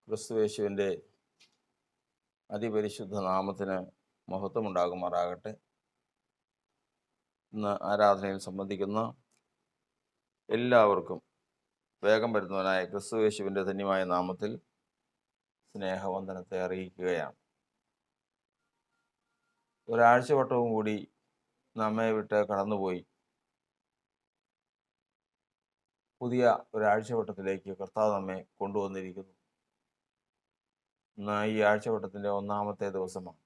ക്രിസ്തുയേശുവിൻ്റെ അതിപരിശുദ്ധ നാമത്തിന് മഹത്വമുണ്ടാകുമാറാകട്ടെ. ഇന്ന് ആരാധനയിൽ സംബന്ധിക്കുന്ന എല്ലാവർക്കും വേഗം വരുന്നവനായ ക്രിസ്തുയേശുവിൻ്റെ ധന്യമായ നാമത്തിൽ സ്നേഹവന്ദനത്തെ അറിയിക്കുകയാണ്. ഒരാഴ്ചവട്ടവും കൂടി നമ്മെ വിട്ട് കടന്നുപോയി. പുതിയ ഒരാഴ്ചവട്ടത്തിലേക്ക് കർത്താവ് നമ്മെ കൊണ്ടുവന്നിരിക്കുന്നു. ഇന്ന് ഈ ആഴ്ചവട്ടത്തിൻ്റെ ഒന്നാമത്തെ ദിവസമാണ്.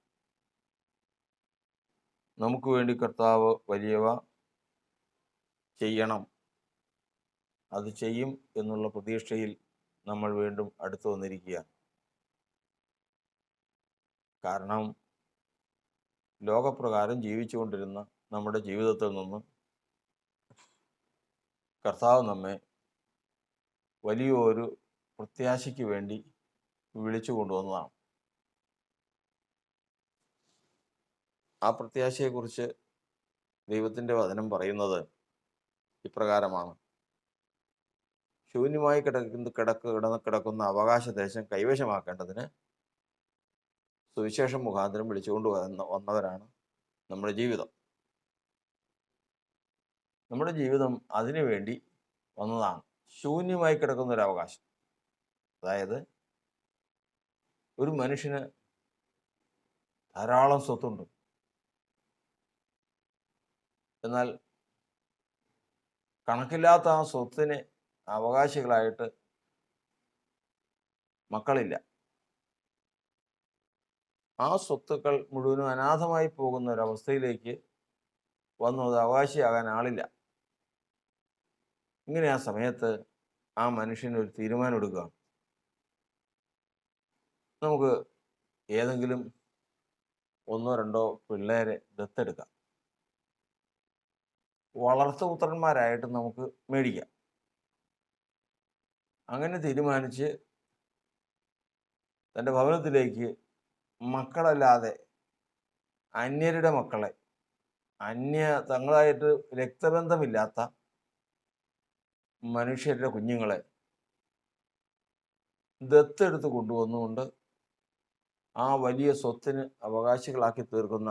നമുക്ക് വേണ്ടി കർത്താവ് വലിയവ ചെയ്യണം, അത് ചെയ്യും എന്നുള്ള പ്രതീക്ഷയിൽ നമ്മൾ വീണ്ടും അടുത്തു വന്നിരിക്കുക. കാരണം ലോകപ്രകാരം ജീവിച്ചുകൊണ്ടിരുന്ന നമ്മുടെ ജീവിതത്തിൽ നിന്ന് കർത്താവ് നമ്മെ വലിയൊരു പ്രത്യാശയ്ക്ക് വേണ്ടി വിളിച്ചു കൊണ്ടുവന്നതാണ്. ആ പ്രത്യാശയെക്കുറിച്ച് ദൈവത്തിൻ്റെ വചനം പറയുന്നത് ഇപ്രകാരമാണ്: ശൂന്യമായി കിടക്കുന്ന അവകാശ ദേശം കൈവശമാക്കേണ്ടതിന് സുവിശേഷം മുഖാന്തരം വിളിച്ചുകൊണ്ട് വന്നവരാണ് നമ്മുടെ ജീവിതം. നമ്മുടെ ജീവിതം അതിനു വേണ്ടി വന്നതാണ്. ശൂന്യമായി കിടക്കുന്ന ഒരു അവകാശം, അതായത് ഒരു മനുഷ്യന് ധാരാളം സ്വത്തുണ്ട്, എന്നാൽ കണക്കില്ലാത്ത ആ സ്വത്തിന് അവകാശികളായിട്ട് മക്കളില്ല. ആ സ്വത്തുക്കൾ മുഴുവനും അനാഥമായി പോകുന്ന ഒരവസ്ഥയിലേക്ക് വന്നു. അത് അവകാശിയാകാൻ ആളില്ല. ഇങ്ങനെ ആ സമയത്ത് ആ മനുഷ്യനൊരു തീരുമാനം എടുക്കുകയാണ്. നമുക്ക് ഏതെങ്കിലും ഒന്നോ രണ്ടോ പിള്ളേരെ ദത്തെടുക്കാം, വളർത്തുപുത്രന്മാരായിട്ട് നമുക്ക് മേടിക്കാം. അങ്ങനെ തീരുമാനിച്ച് തൻ്റെ ഭവനത്തിലേക്ക് മക്കളല്ലാതെ അന്യരുടെ മക്കളെ, തങ്ങളായിട്ട് രക്തബന്ധമില്ലാത്ത മനുഷ്യരുടെ കുഞ്ഞുങ്ങളെ ദത്തെടുത്ത് കൊണ്ടുവന്നുകൊണ്ട് ആ വലിയ സ്വത്തിന് അവകാശികളാക്കി തീർക്കുന്ന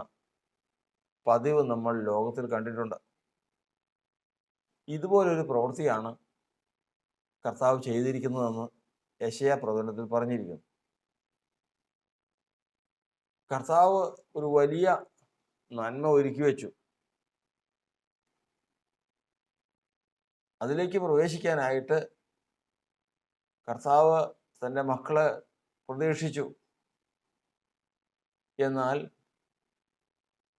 പതിവ് നമ്മൾ ലോകത്തിൽ കണ്ടിട്ടുണ്ട്. ഇതുപോലൊരു പ്രവൃത്തിയാണ് കർത്താവ് ചെയ്തിരിക്കുന്നതെന്ന് യെശയ്യാ പ്രവചനത്തിൽ പറഞ്ഞിരിക്കുന്നു. കർത്താവ് ഒരു വലിയ നന്മ ഒരുക്കി വെച്ചു. അതിലേക്ക് പ്രവേശിക്കാനായിട്ട് കർത്താവ് തൻ്റെ മക്കളെ പ്രതീക്ഷിച്ചു. എന്നാൽ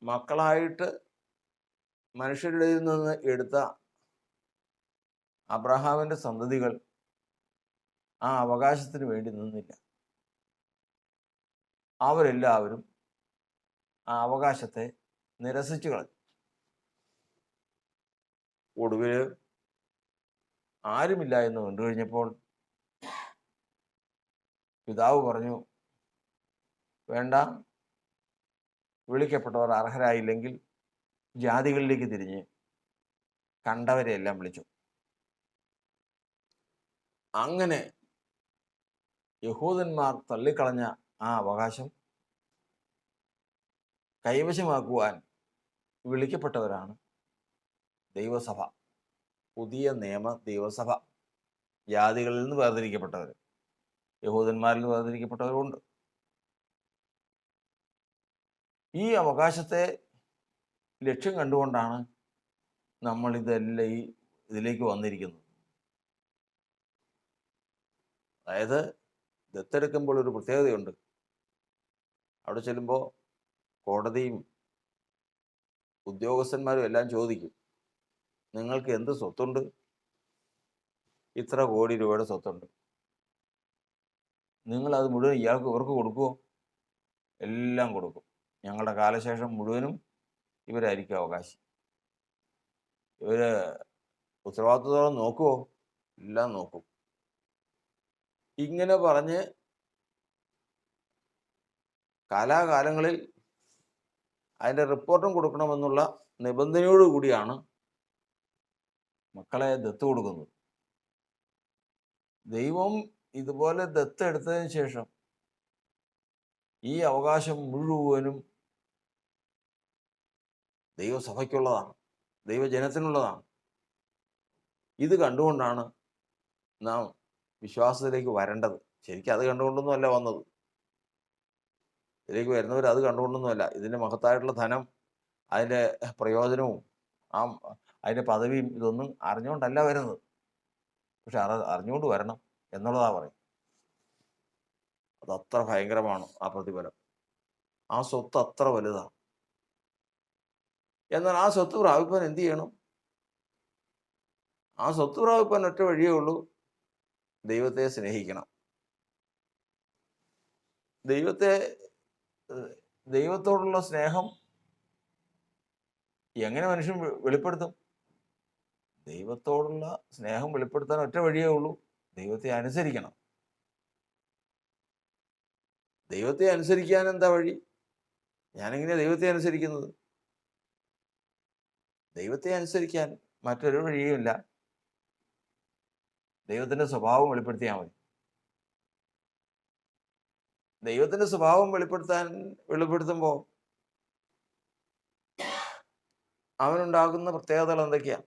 മക്കളായിട്ട് മനുഷ്യരുടെ നിന്ന് എടുത്ത അബ്രഹാമിൻ്റെ സന്തതികൾ ആ അവകാശത്തിന് വേണ്ടി നിന്നില്ല. അവരെല്ലാവരും ആ അവകാശത്തെ നിരസിച്ചു കളഞ്ഞു. ഒടുവിൽ ആരുമില്ല എന്ന് കണ്ടു കഴിഞ്ഞപ്പോൾ പിതാവ് പറഞ്ഞു, വേണ്ട, വിളിക്കപ്പെട്ടവർ അർഹരായില്ലെങ്കിൽ ജാതികളിലേക്ക് തിരിഞ്ഞ് കണ്ടവരെയെല്ലാം വിളിച്ചു. അങ്ങനെ യഹൂദന്മാർ തള്ളിക്കളഞ്ഞ ആ അവകാശം കൈവശമാക്കുവാൻ വിളിക്കപ്പെട്ടവരാണ് ദൈവസഭ, പുതിയ നിയമ ദൈവസഭ. ജാതികളിൽ നിന്ന് വേർതിരിക്കപ്പെട്ടവർ, യഹൂദന്മാരിൽ നിന്ന് വേർതിരിക്കപ്പെട്ടവരുണ്ട്. ഈ അവകാശത്തെ ലക്ഷ്യം കണ്ടുകൊണ്ടാണ് നമ്മൾ ഇതിലേക്ക് വന്നിരിക്കുന്നത്. അതായത് ദത്തെടുക്കുമ്പോൾ ഒരു പ്രത്യേകതയുണ്ട്. അവിടെ ചെല്ലുമ്പോൾ കോടതിയും ഉദ്യോഗസ്ഥന്മാരും എല്ലാം ചോദിക്കും, നിങ്ങൾക്ക് എന്ത് സ്വത്തുണ്ട്? ഇത്ര കോടി രൂപയുടെ സ്വത്തുണ്ട്. നിങ്ങളത് മുഴുവൻ ഇവർക്ക് കൊടുക്കുമോ? എല്ലാം കൊടുക്കും. ഞങ്ങളുടെ കാലശേഷം മുഴുവനും ഇവരായിരിക്കും അവകാശി. ഇവര് ഉത്തരവാദിത്വത്തോടെ നോക്കുമോ? എല്ലാം നോക്കും. ഇങ്ങനെ പറഞ്ഞ് കാലാകാലങ്ങളിൽ അതിൻ്റെ റിപ്പോർട്ടും കൊടുക്കണമെന്നുള്ള നിബന്ധനയോടുകൂടിയാണ് മക്കളെ ദത്ത് കൊടുക്കുന്നത്. ദൈവം ഇതുപോലെ ദത്തെടുത്തതിന് ശേഷം ഈ അവകാശം മുഴുവനും ദൈവസഭയ്ക്കുള്ളതാണ്, ദൈവജനത്തിനുള്ളതാണ്. ഇത് കണ്ടുകൊണ്ടാണ് നാം വിശ്വാസത്തിലേക്ക് വരേണ്ടത്. ശരിക്കും അത് കണ്ടുകൊണ്ടൊന്നുമല്ല വന്നത്. ഇതിലേക്ക് വരുന്നവർ അത് കണ്ടുകൊണ്ടൊന്നുമല്ല. ഇതിൻ്റെ മഹത്തായിട്ടുള്ള ധനം, അതിൻ്റെ പ്രയോജനവും ആ അതിൻ്റെ പദവിയും ഇതൊന്നും അറിഞ്ഞുകൊണ്ടല്ല വരുന്നത്. പക്ഷെ അറിഞ്ഞുകൊണ്ട് വരണം എന്നുള്ളതാ പറയും. അതത്ര ഭയങ്കരമാണ് ആ പ്രതിഫലം. ആ സ്വത്ത് അത്ര വലുതാണ്. എന്നാൽ ആ സ്വത്ത് പ്രാപിപ്പാൻ എന്ത് ചെയ്യണം? ആ സ്വത്ത് പ്രാപിപ്പാൻ ഒറ്റ വഴിയേ ഉള്ളൂ, ദൈവത്തെ സ്നേഹിക്കണം. ദൈവത്തോടുള്ള സ്നേഹം എങ്ങനെ മനുഷ്യൻ വെളിപ്പെടുത്തും? ദൈവത്തോടുള്ള സ്നേഹം വെളിപ്പെടുത്താൻ ഒറ്റ വഴിയേ ഉള്ളൂ, ദൈവത്തെ അനുസരിക്കണം. ദൈവത്തെ അനുസരിക്കാൻ എന്താ വഴി? ഞാനെങ്ങനെയാ ദൈവത്തെ അനുസരിക്കുന്നത്? ദൈവത്തെ അനുസരിക്കാൻ മറ്റൊരു വഴിയുമില്ല. ദൈവത്തിന്റെ സ്വഭാവം വെളിപ്പെടുത്തിയാൽ മതി. ദൈവത്തിന്റെ സ്വഭാവം വെളിപ്പെടുത്തുമ്പോൾ അവനുണ്ടാകുന്ന പ്രത്യേകതകൾ എന്തൊക്കെയാ?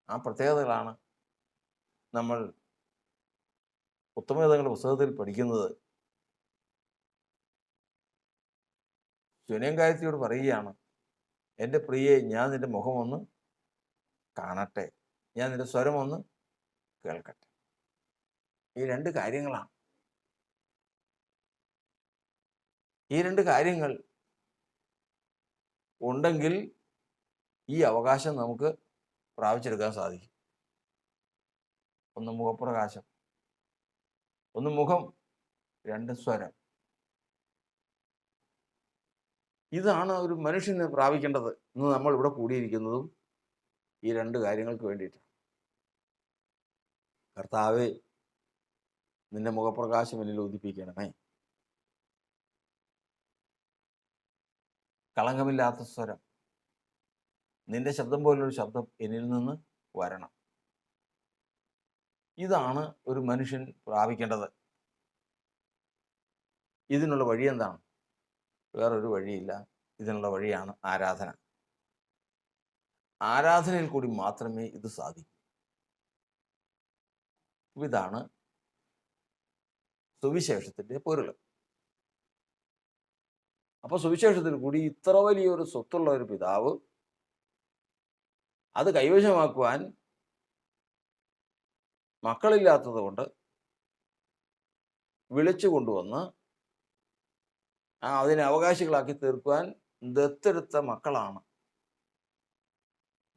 ആ പ്രത്യേകതകളാണ് നമ്മൾ ഉത്തമഗീതങ്ങളുടെ പുസ്തകത്തിൽ പഠിക്കുന്നത്. ശൂന്യംകാരത്തിയോട് പറയുകയാണ്, എൻ്റെ പ്രിയെ, ഞാൻ നിന്റെ മുഖമൊന്ന് കാണട്ടെ, ഞാൻ നിന്റെ സ്വരമൊന്ന് കേൾക്കട്ടെ. ഈ രണ്ട് കാര്യങ്ങളാണ്. ഈ രണ്ട് കാര്യങ്ങൾ ഉണ്ടെങ്കിൽ ഈ അവകാശം നമുക്ക് പ്രാപിച്ചെടുക്കാൻ സാധിക്കും. ഒന്ന് മുഖപ്രകാശം, ഒന്ന് മുഖം, രണ്ട് സ്വരം. ഇതാണ് ഒരു മനുഷ്യന് പ്രാപിക്കേണ്ടത്. ഇന്ന് നമ്മൾ ഇവിടെ കൂടിയിരിക്കുന്നതും ഈ രണ്ട് കാര്യങ്ങൾക്ക് വേണ്ടിയിട്ടാണ്. കർത്താവേ, നിന്റെ മുഖപ്രകാശം എന്നിൽ ഉദിപ്പിക്കണമേ. കളങ്കമില്ലാത്ത സ്വരം, നിന്റെ ശബ്ദം പോലൊരു ശബ്ദം എന്നിൽ നിന്ന് വരണം. ഇതാണ് ഒരു മനുഷ്യൻ പ്രാപിക്കേണ്ടത്. ഇതിനുള്ള വഴി എന്താണ്? വേറൊരു വഴിയില്ല. ഇതിനുള്ള വഴിയാണ് ആരാധന. ആരാധനയിൽ കൂടി മാത്രമേ ഇത് സാധിക്കൂ. ഇതാണ് സുവിശേഷത്തിന്റെ പൊരുൾ. അപ്പൊ സുവിശേഷത്തിൽ കൂടി ഇത്ര വലിയൊരു സ്വത്തുള്ള ഒരു പിതാവ് അത് കൈവശമാക്കുവാൻ മക്കളില്ലാത്തത് കൊണ്ട് വിളിച്ചു കൊണ്ടുവന്ന് അതിനെ അവകാശികളാക്കി തീർക്കുവാൻ ദത്തെടുത്ത മക്കളാണ്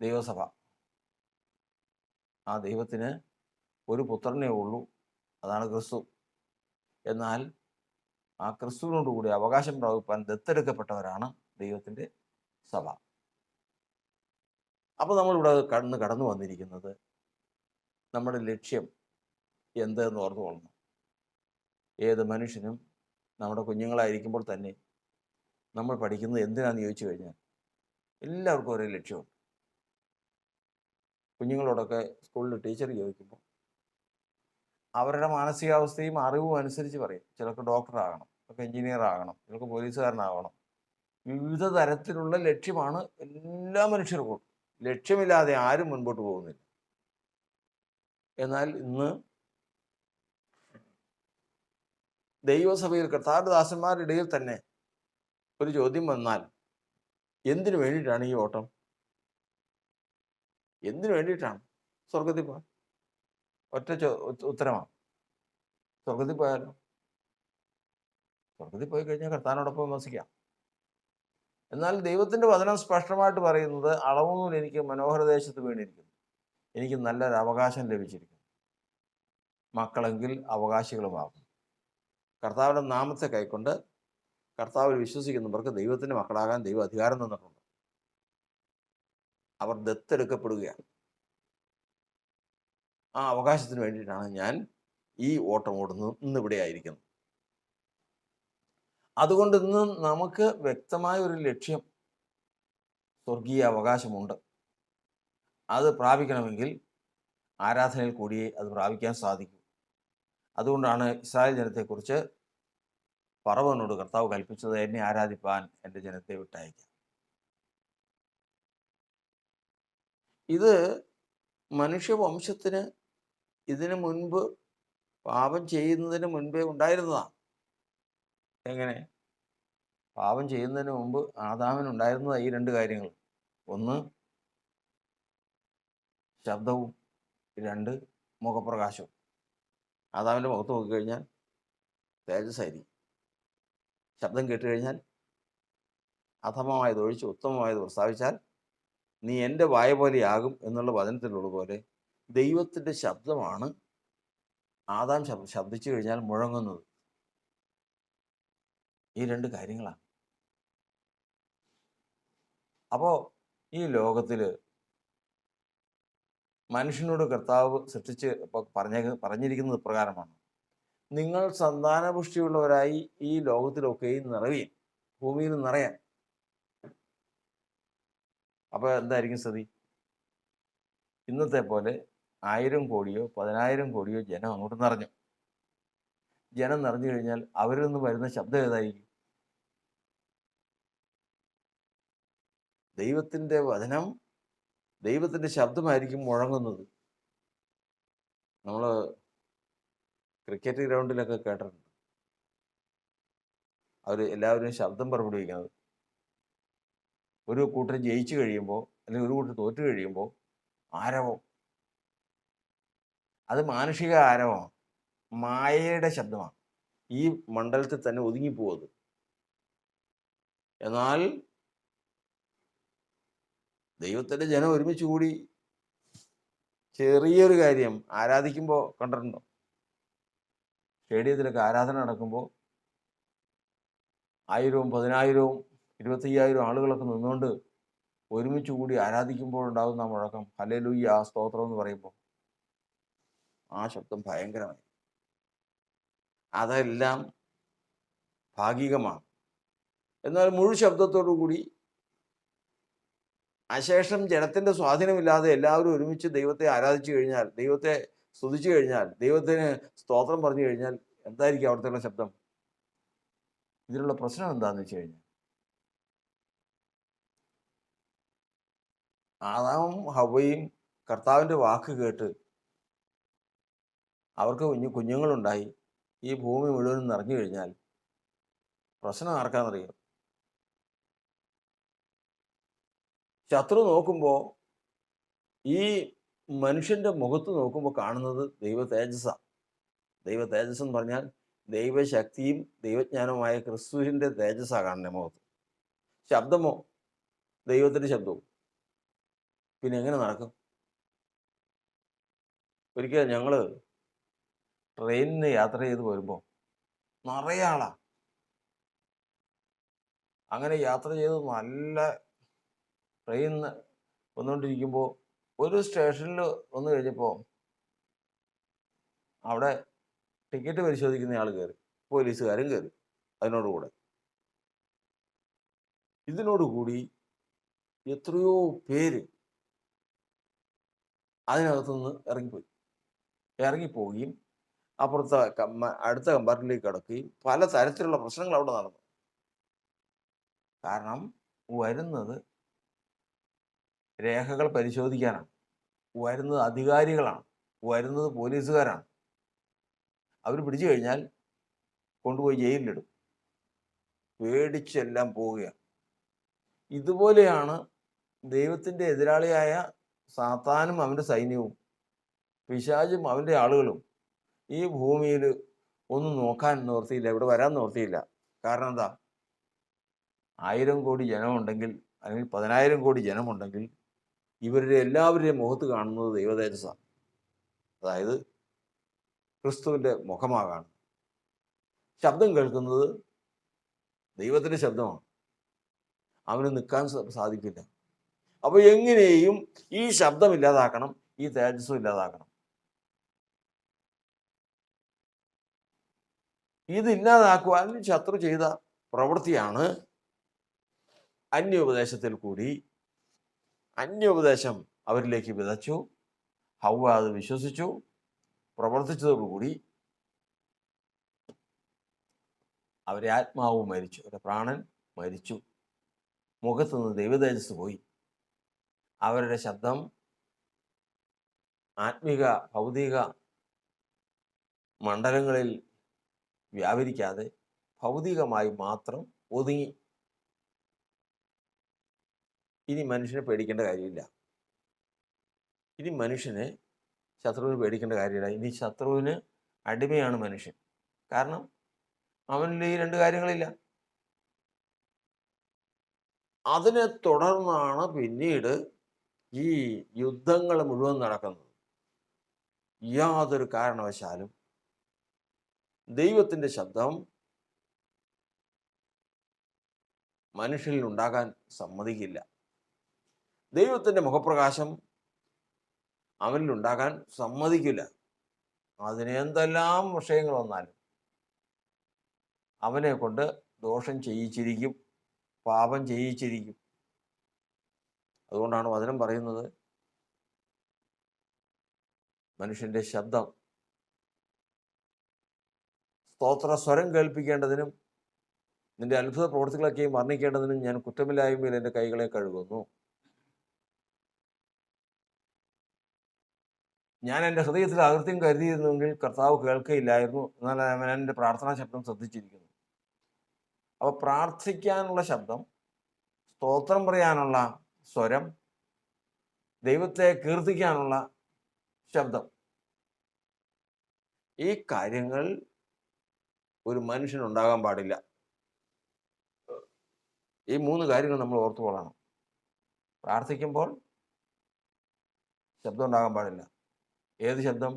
ദൈവസഭ. ആ ദൈവത്തിന് ഒരു പുത്രനേ ഉള്ളൂ, അതാണ് ക്രിസ്തു. എന്നാൽ ആ ക്രിസ്തുവിനോടുകൂടി അവകാശം പ്രാപിപ്പാൻ ദത്തെടുക്കപ്പെട്ടവരാണ് ദൈവത്തിൻ്റെ സഭ. അപ്പോൾ നമ്മളിവിടെ കടന്നു വന്നിരിക്കുന്നത് നമ്മുടെ ലക്ഷ്യം എന്തെന്ന് ഓർത്തു കൊള്ളണം. ഏത് മനുഷ്യനും നമ്മുടെ കുഞ്ഞുങ്ങളായിരിക്കുമ്പോൾ തന്നെ നമ്മൾ പഠിക്കുന്നത് എന്തിനാണെന്ന് ചോദിച്ചു കഴിഞ്ഞാൽ എല്ലാവർക്കും ഒരേ ലക്ഷ്യമുണ്ട്. കുഞ്ഞുങ്ങളോടൊക്കെ സ്കൂളിൽ ടീച്ചർ ചോദിക്കുമ്പോൾ അവരുടെ മാനസികാവസ്ഥയും അറിവും അനുസരിച്ച് പറയും. ചിലർക്ക് ഡോക്ടറാകണം, ചിലർക്ക് എഞ്ചിനീയർ ആകണം, ചിലർക്ക് പോലീസുകാരനാകണം. വിവിധ തരത്തിലുള്ള ലക്ഷ്യമാണ് എല്ലാ മനുഷ്യർക്കും. ലക്ഷ്യമില്ലാതെ ആരും മുൻപോട്ട് പോകുന്നില്ല. എന്നാൽ ഇന്ന് ദൈവസഭയിൽ കർത്താവിന്റെ ദാസന്മാരുടെ ഇടയിൽ തന്നെ ഒരു ചോദ്യം വന്നാൽ, എന്തിനു വേണ്ടിയിട്ടാണ് ഈ ഓട്ടം? എന്തിനു വേണ്ടിയിട്ടാണ്? സ്വർഗത്തിൽ പോകാൻ. ഒറ്റ ഉത്തരമാണ്, സ്വർഗത്തിൽ പോയാലോ? സ്വർഗത്തിൽ പോയി കഴിഞ്ഞാൽ കർത്താവിനോടൊപ്പം വസിക്കാം. എന്നാൽ ദൈവത്തിന്റെ വചനം സ്പഷ്ടമായിട്ട് പറയുന്നത്, അളവുനൂൽ എനിക്ക് മനോഹരദേശത്ത് വീണിരിക്കുന്നു, എനിക്ക് നല്ലൊരു അവകാശം ലഭിച്ചിരിക്കുന്നു, മക്കളെങ്കിൽ അവകാശികളുമാകും. കർത്താവിന്റെ നാമത്തെ കൈക്കൊണ്ട് കർത്താവിൽ വിശ്വസിക്കുന്നവർക്ക് ദൈവത്തിന്റെ മക്കളാകാൻ ദൈവം അധികാരം തന്നിട്ടുണ്ട്. അവർ ദത്തെടുക്കപ്പെടുകയാണ്. ആ അവകാശത്തിന് വേണ്ടിയിട്ടാണ് ഞാൻ ഈ ഓട്ടം ഓടുന്നത്, ഇന്നിവിടെ ആയിരിക്കുന്നത്. അതുകൊണ്ട് ഇന്ന് നമുക്ക് വ്യക്തമായ ഒരു ലക്ഷ്യം, സ്വർഗീയ അവകാശമുണ്ട്. അത് പ്രാപിക്കണമെങ്കിൽ ആരാധനയിൽ കൂടിയേ അത് പ്രാപിക്കാൻ സാധിക്കൂ. അതുകൊണ്ടാണ് ഇസ്രായേൽ ജനത്തെക്കുറിച്ച് ഫറവോനോട് കർത്താവ് കൽപ്പിച്ചത്, എന്നെ ആരാധിപ്പാൻ എൻ്റെ ജനത്തെ വിട്ടയക്കാം. ഇത് മനുഷ്യവംശത്തിന് ഇതിനു മുൻപ് പാപം ചെയ്യുന്നതിന് മുൻപേ ഉണ്ടായിരുന്നതാണ്. എങ്ങനെ? പാപം ചെയ്യുന്നതിന് മുമ്പ് ആദാമിനുണ്ടായിരുന്നതാണ് ഈ രണ്ട് കാര്യങ്ങൾ. ഒന്ന് ശബ്ദവും, രണ്ട് മുഖപ്രകാശവും. ആദാമിൻ്റെ മുഖത്ത് നോക്കിക്കഴിഞ്ഞാൽ തേജസ്സായിരിക്കും. ശബ്ദം കേട്ട് കഴിഞ്ഞാൽ അധമമായത് ഒഴിച്ച് ഉത്തമമായത് പ്രസ്താവിച്ചാൽ നീ എൻ്റെ വായ പോലെയാകും എന്നുള്ള വചനത്തിലുള്ളതുപോലെ ദൈവത്തിൻ്റെ ശബ്ദമാണ് ആദാം ശബ്ദിച്ചു കഴിഞ്ഞാൽ മുഴങ്ങുന്നത്. ഈ രണ്ട് കാര്യങ്ങളാണ്. അപ്പോൾ ഈ ലോകത്തിൽ മനുഷ്യനോട് കർത്താവ് സൃഷ്ടിച്ച് പറഞ്ഞിരിക്കുന്നത് ഇപ്രകാരമാണ്: നിങ്ങൾ സന്താനപുഷ്ടിയുള്ളവരായി ഈ ലോകത്തിലൊക്കെ നിറയുകയും ഭൂമിയിൽ നിറയാൻ. അപ്പോൾ എന്തായിരിക്കും സ്ഥിതി? ഇന്നത്തെ പോലെ 1000 കോടിയോ 10,000 കോടിയോ ജനം അങ്ങോട്ട് നിറഞ്ഞു. ജനം നിറഞ്ഞു കഴിഞ്ഞാൽ അവരിൽ നിന്ന് വരുന്ന ശബ്ദം ഏതായിരിക്കും? ദൈവത്തിൻ്റെ വചനം, ദൈവത്തിൻ്റെ ശബ്ദമായിരിക്കും മുഴങ്ങുന്നത്. നമ്മൾ ക്രിക്കറ്റ് ഗ്രൗണ്ടിലൊക്കെ കേട്ടിട്ടുണ്ട്, അവർ എല്ലാവരും ശബ്ദം പുറപ്പെടുവിക്കുന്നത്. ഒരു കൂട്ടർ ജയിച്ചു കഴിയുമ്പോൾ അല്ലെങ്കിൽ ഒരു കൂട്ടർ തോറ്റു കഴിയുമ്പോൾ ആരവം. അത് മാനുഷിക ആരവമാണ്, മായയുടെ ശബ്ദമാണ്. ഈ മണ്ഡലത്തിൽ തന്നെ ഒതുങ്ങിപ്പോകുന്നത്. എന്നാൽ ദൈവത്തിൻ്റെ ജനം ഒരുമിച്ച് കൂടി ചെറിയൊരു കാര്യം ആരാധിക്കുമ്പോൾ കണ്ടിട്ടുണ്ടോ? സ്റ്റേഡിയത്തിലൊക്കെ ആരാധന നടക്കുമ്പോൾ 1000, 10,000, 25,000 ആളുകളൊക്കെ നിന്നുകൊണ്ട് ഒരുമിച്ച് കൂടി ആരാധിക്കുമ്പോൾ ഉണ്ടാകുന്ന മുഴക്കം, ഹല്ലേലൂയ സ്തോത്രം എന്ന് പറയുമ്പോൾ ആ ശബ്ദം ഭയങ്കരമായി. അതെല്ലാം ഭാഗികമാണ്. എന്നാൽ മുഴു ശബ്ദത്തോടു കൂടി അശേഷം ജനത്തിൻ്റെ സ്വാധീനമില്ലാതെ എല്ലാവരും ഒരുമിച്ച് ദൈവത്തെ ആരാധിച്ചു കഴിഞ്ഞാൽ, ദൈവത്തെ സ്തുതിച്ചു കഴിഞ്ഞാൽ, ദൈവത്തിന് സ്തോത്രം പറഞ്ഞു കഴിഞ്ഞാൽ എന്തായിരിക്കും അവിടുത്തെ ശബ്ദം? ഇതിലുള്ള പ്രശ്നം എന്താണെന്ന് വെച്ച് കഴിഞ്ഞാൽ, ആദാമും ഹവ്വയും കർത്താവിൻ്റെ വാക്ക് കേട്ട് അവർക്ക് കുഞ്ഞുങ്ങളുണ്ടായി. ഈ ഭൂമി മുഴുവൻ നിറഞ്ഞു കഴിഞ്ഞാൽ പ്രശ്നം ആർക്കാണെന്നറിയാം? ശത്രു നോക്കുമ്പോൾ ഈ മനുഷ്യൻ്റെ മുഖത്ത് നോക്കുമ്പോൾ കാണുന്നത് ദൈവ തേജസ്സാണ്. ദൈവ തേജസ് എന്ന് പറഞ്ഞാൽ ദൈവശക്തിയും ദൈവജ്ഞാനവുമായ ക്രിസ്തുവിൻ്റെ തേജസ്സാണ് കാണുന്നത് മുഖത്ത്. ശബ്ദമോ ദൈവത്തിൻ്റെ ശബ്ദവും. പിന്നെ എങ്ങനെ നടക്കും? ഒരിക്കൽ ഞങ്ങൾ ട്രെയിനിന് യാത്ര ചെയ്ത് വരുമ്പോൾ നിറയെ ആളാ. അങ്ങനെ യാത്ര ചെയ്ത് നല്ല ട്രെയിൻ വന്നുകൊണ്ടിരിക്കുമ്പോൾ ഒരു സ്റ്റേഷനിൽ വന്നു കഴിഞ്ഞപ്പോൾ അവിടെ ടിക്കറ്റ് പരിശോധിക്കുന്ന ആൾ കയറി, പോലീസുകാരും കയറി അതിനോടുകൂടെ. ഇതിനോടുകൂടി എത്രയോ പേര് അതിനകത്തുനിന്ന് ഇറങ്ങിപ്പോവുകയും അപ്പുറത്തെ അടുത്ത കമ്പാർട്ട്മെന്റിലേക്ക് കിടക്കുകയും പല തരത്തിലുള്ള പ്രശ്നങ്ങൾ അവിടെ നടന്നു. കാരണം വരുന്നത് രേഖകൾ പരിശോധിക്കാനാണ്, വരുന്നത് അധികാരികളാണ്, വരുന്നത് പോലീസുകാരാണ്. അവർ പിടിച്ചു കഴിഞ്ഞാൽ കൊണ്ടുപോയി ജയിലിലിടും. പേടിച്ചെല്ലാം പോവുകയാണ്. ഇതുപോലെയാണ് ദൈവത്തിൻ്റെ എതിരാളിയായ സാത്താനും അവൻ്റെ സൈന്യവും പിശാചും അവൻ്റെ ആളുകളും ഈ ഭൂമിയിൽ ഒന്നും നോക്കാൻ നിവർത്തിയില്ല, ഇവിടെ വരാൻ നിവർത്തിയില്ല. കാരണം എന്താ? 1000 കോടി ജനമുണ്ടെങ്കിൽ അല്ലെങ്കിൽ 10,000 കോടി ജനമുണ്ടെങ്കിൽ ഇവരുടെ എല്ലാവരുടെയും മുഖത്ത് കാണുന്നത് ദൈവതേജസ്സാണ്. അതായത് ക്രിസ്തുവിൻ്റെ മുഖമാകാണ്. ശബ്ദം കേൾക്കുന്നത് ദൈവത്തിൻ്റെ ശബ്ദമാണ്. അവന് നിൽക്കാൻ സാധിക്കില്ല. അപ്പോൾ എങ്ങനെയും ഈ ശബ്ദം ഇല്ലാതാക്കണം, ഈ തേജസ്സും ഇല്ലാതാക്കണം. ഇതില്ലാതാക്കുവാൻ ശത്രു ചെയ്ത പ്രവൃത്തിയാണ് അന്യോപദേശത്തിൽ കൂടി. അന്യോപദേശം അവരിലേക്ക് വിതച്ചു. ഹൗവ അത് വിശ്വസിച്ചു. പ്രവർത്തിച്ചതോടുകൂടി അവരെ ആത്മാവ് മരിച്ചു, അവരുടെ പ്രാണൻ മരിച്ചു. മുഖത്തുനിന്ന് ദൈവതേജസ് പോയി. അവരുടെ ശബ്ദം ആത്മിക ഭൗതിക മണ്ഡലങ്ങളിൽ വ്യാപരിക്കാതെ ഭൗതികമായി മാത്രം ഒതുങ്ങി. ഇനി മനുഷ്യനെ പേടിക്കേണ്ട കാര്യമില്ല. ഇനി മനുഷ്യനെ ശത്രുവിന് പേടിക്കേണ്ട കാര്യമില്ല. ഇനി ശത്രുവിന് അടിമയാണ് മനുഷ്യൻ. കാരണം അവനിൽ ഈ രണ്ട് കാര്യങ്ങളില്ല. അതിനെ തുടർന്നാണ് പിന്നീട് ഈ യുദ്ധങ്ങൾ മുഴുവൻ നടക്കുന്നത്. യാതൊരു കാരണവശാലും ദൈവത്തിൻ്റെ ശബ്ദം മനുഷ്യനിൽ ഉണ്ടാകാൻ സമ്മതിക്കില്ല. ദൈവത്തിൻ്റെ മുഖപ്രകാശം അവനിൽ ഉണ്ടാകാൻ സമ്മതിക്കില്ല. അതിന് എന്തെല്ലാം വിഷയങ്ങൾ വന്നാലും അവനെ കൊണ്ട് ദോഷം ചെയ്യിച്ചിരിക്കും, പാപം ചെയ്യിച്ചിരിക്കും. അതുകൊണ്ടാണ് വചനം പറയുന്നത്, മനുഷ്യൻ്റെ ശബ്ദം സ്തോത്ര സ്വരം കേൾപ്പിക്കേണ്ടതിനും നിന്റെ അത്ഭുത പ്രവൃത്തികളൊക്കെയും വർണ്ണിക്കേണ്ടതിനും ഞാൻ കുറ്റമില്ലായ്മയിൽ എൻ്റെ കൈകളെ കഴുകുന്നു. ഞാൻ എൻ്റെ ഹൃദയത്തിൽ അകൃത്യം കരുതിയിരുന്നുവെങ്കിൽ കർത്താവ് കേൾക്കയില്ലായിരുന്നു, എന്നാൽ അവൻ എൻ്റെ പ്രാർത്ഥനാ ശബ്ദം ശ്രദ്ധിച്ചിരിക്കുന്നു. അപ്പോൾ പ്രാർത്ഥിക്കാനുള്ള ശബ്ദം, സ്തോത്രം പറയാനുള്ള സ്വരം, ദൈവത്തെ കീർത്തിക്കാനുള്ള ശബ്ദം, ഈ കാര്യങ്ങൾ ഒരു മനുഷ്യനുണ്ടാകാൻ പാടില്ല. ഈ 3 കാര്യങ്ങൾ നമ്മൾ ഓർത്തുകൊള്ളണം. പ്രാർത്ഥിക്കുമ്പോൾ ശബ്ദം ഉണ്ടാകാൻ പാടില്ല. ഏത് ശബ്ദം?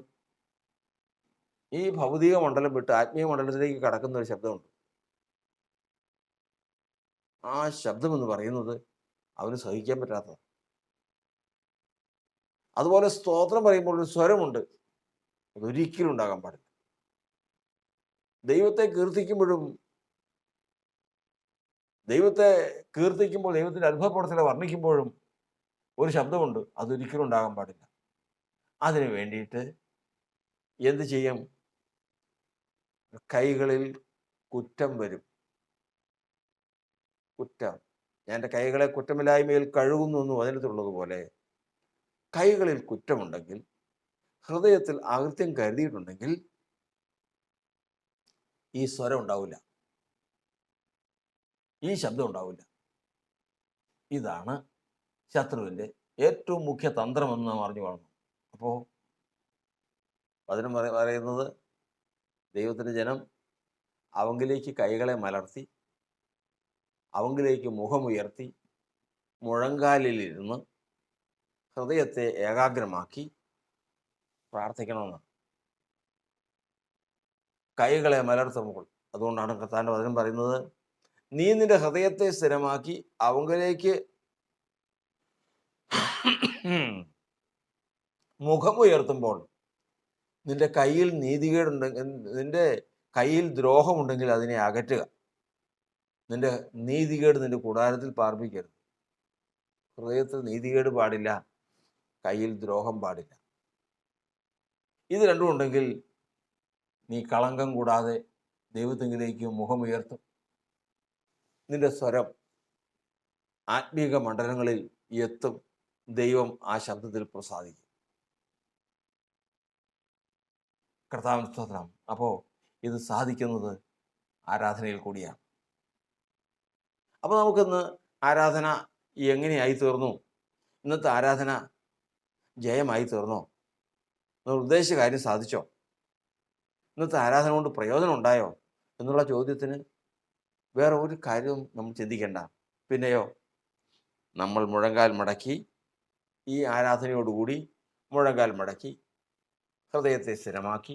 ഈ ഭൗതിക മണ്ഡലം വിട്ട് ആത്മീയ മണ്ഡലത്തിലേക്ക് കടക്കുന്ന ഒരു ശബ്ദമുണ്ട്. ആ ശബ്ദം എന്ന് പറയുന്നത് അവന് സഹിക്കാൻ പറ്റാത്തത്. അതുപോലെ സ്തോത്രം പറയുമ്പോൾ ഒരു സ്വരമുണ്ട്, അതൊരിക്കലും ഉണ്ടാകാൻ പാടില്ല. ദൈവത്തെ കീർത്തിക്കുമ്പോൾ ദൈവത്തിൻ്റെ അത്ഭുതപ്രവൃത്തികളെ വർണ്ണിക്കുമ്പോഴും ഒരു ശബ്ദമുണ്ട്, അതൊരിക്കലും ഉണ്ടാകാൻ പാടില്ല. അതിനു വേണ്ടിയിട്ട് എന്ത് ചെയ്യും? കൈകളിൽ കുറ്റം വരും. കുറ്റം, ഞാൻ എൻ്റെ കൈകളെ കുറ്റമില്ലായ്മയിൽ കഴുകുന്നു എന്ന് വചനത്തിലുള്ളതുപോലെ കൈകളിൽ കുറ്റമുണ്ടെങ്കിൽ, ഹൃദയത്തിൽ അകൃത്യം കരുതിയിട്ടുണ്ടെങ്കിൽ ഈ സ്വരം ഉണ്ടാവില്ല, ഈ ശബ്ദം ഉണ്ടാവില്ല. ഇതാണ് ശത്രുവിൻ്റെ ഏറ്റവും മുഖ്യ തന്ത്രമെന്ന് നാം അറിഞ്ഞു കാണുന്നു. അപ്പോൾ വചനം പറയുന്നത്, ദൈവത്തിൻ്റെ ജനം അവങ്കിലേക്ക് കൈകളെ മലർത്തി, അവങ്കിലേക്ക് മുഖമുയർത്തി, മുഴങ്കാലിലിരുന്ന് ഹൃദയത്തെ ഏകാഗ്രമാക്കി പ്രാർത്ഥിക്കണമെന്നാണ്. കൈകളെ മലർത്തുമ്പോൾ, അതുകൊണ്ടാണ് കർത്താവിൻ്റെ വചനം പറയുന്നത്, നീ നിന്റെ ഹൃദയത്തെ സ്ഥിരമാക്കി അവങ്കിലേക്ക് മുഖമുയർത്തുമ്പോൾ നിന്റെ കയ്യിൽ നീതികേടുണ്ടെങ്കിൽ, നിന്റെ കയ്യിൽ ദ്രോഹമുണ്ടെങ്കിൽ അതിനെ അകറ്റുക. നിന്റെ നീതികേട് നിന്റെ കൂടാരത്തിൽ പാർപ്പിക്കരുത്. ഹൃദയത്തിൽ നീതികേട് പാടില്ല, കയ്യിൽ ദ്രോഹം പാടില്ല. ഇത് രണ്ടും ഉണ്ടെങ്കിൽ നീ കളങ്കം കൂടാതെ ദൈവത്തിങ്കിലേക്ക് മുഖമുയർത്തും. നിന്റെ സ്വരം ആത്മീക മണ്ഡലങ്ങളിൽ എത്തും. ദൈവം ആ ശബ്ദത്തിൽ പ്രസാദിക്കും. കർത്താവിന് സ്തോത്രം. അപ്പോൾ ഇത് സാധിക്കുന്നത് ആരാധനയിൽ കൂടിയാണ്. അപ്പോൾ നമുക്കിന്ന് ആരാധന എങ്ങനെയായി തീർന്നു? ഇന്നത്തെ ആരാധന ജയമായി തീർന്നോ? നമ്മൾ ഉദ്ദേശിച്ച കാര്യം സാധിച്ചോ? ഇന്നത്തെ ആരാധന കൊണ്ട് പ്രയോജനം ഉണ്ടായോ എന്നുള്ള ചോദ്യത്തിന് വേറെ ഒരു കാര്യവും നമ്മൾ ചിന്തിക്കേണ്ട. പിന്നെയോ, നമ്മൾ മുഴങ്കാൽ മടക്കി, ഈ ആരാധനയോടുകൂടി മുഴങ്കാൽ മടക്കി ഹൃദയത്തെ സ്ഥിരമാക്കി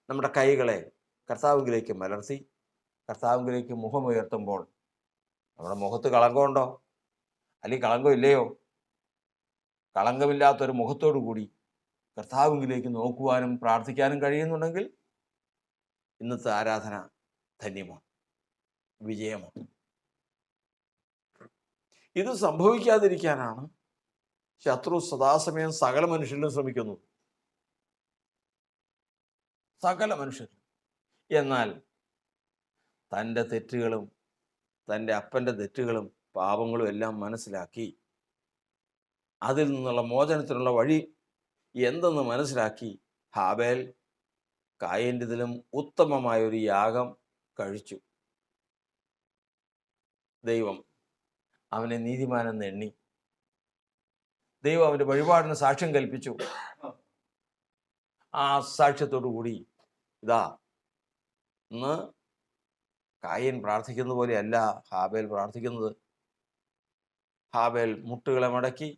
നമ്മുടെ കൈകളെ കർത്താവിലേക്ക് മലർത്തി കർത്താവിലേക്ക് മുഖമുയർത്തുമ്പോൾ നമ്മുടെ മുഖത്ത് കളങ്കമുണ്ടോ? അല്ലെങ്കിൽ കളങ്കം ഇല്ലയോ? കളങ്കമില്ലാത്തൊരു മുഖത്തോടു കൂടി കർത്താവിലേക്ക് നോക്കുവാനും പ്രാർത്ഥിക്കാനും കഴിയുന്നുണ്ടെങ്കിൽ ഇന്നത്തെ ആരാധന ധന്യമാണ്, വിജയമാണ്. ഇത് സംഭവിക്കാതിരിക്കാനാണ് ശത്രു സദാസമയം സകല മനുഷ്യരിലും ശ്രമിക്കുന്നത്. സകല മനുഷ്യർ. എന്നാൽ തൻ്റെ തെറ്റുകളും തൻ്റെ അപ്പൻ്റെ തെറ്റുകളും പാപങ്ങളും എല്ലാം മനസ്സിലാക്കി അതിൽ നിന്നുള്ള മോചനത്തിനുള്ള വഴി എന്തെന്ന് മനസ്സിലാക്കി ഹാബേൽ കായൻ്റെതിലും ഉത്തമമായ ഒരു യാഗം കഴിച്ചു. ദൈവം അവനെ നീതിമാനെന്ന് എണ്ണി. ദൈവം അവൻ്റെ വഴിപാടിന് സാക്ഷ്യം കൽപ്പിച്ചു. ആ സാക്ഷ്യത്തോടു കൂടി ഇതാ ഇന്ന് കായൻ പ്രാർത്ഥിക്കുന്ന പോലെയല്ല ഹാബേൽ പ്രാർത്ഥിക്കുന്നത്. ഹാബേൽ മുട്ടുകളെ മടക്കി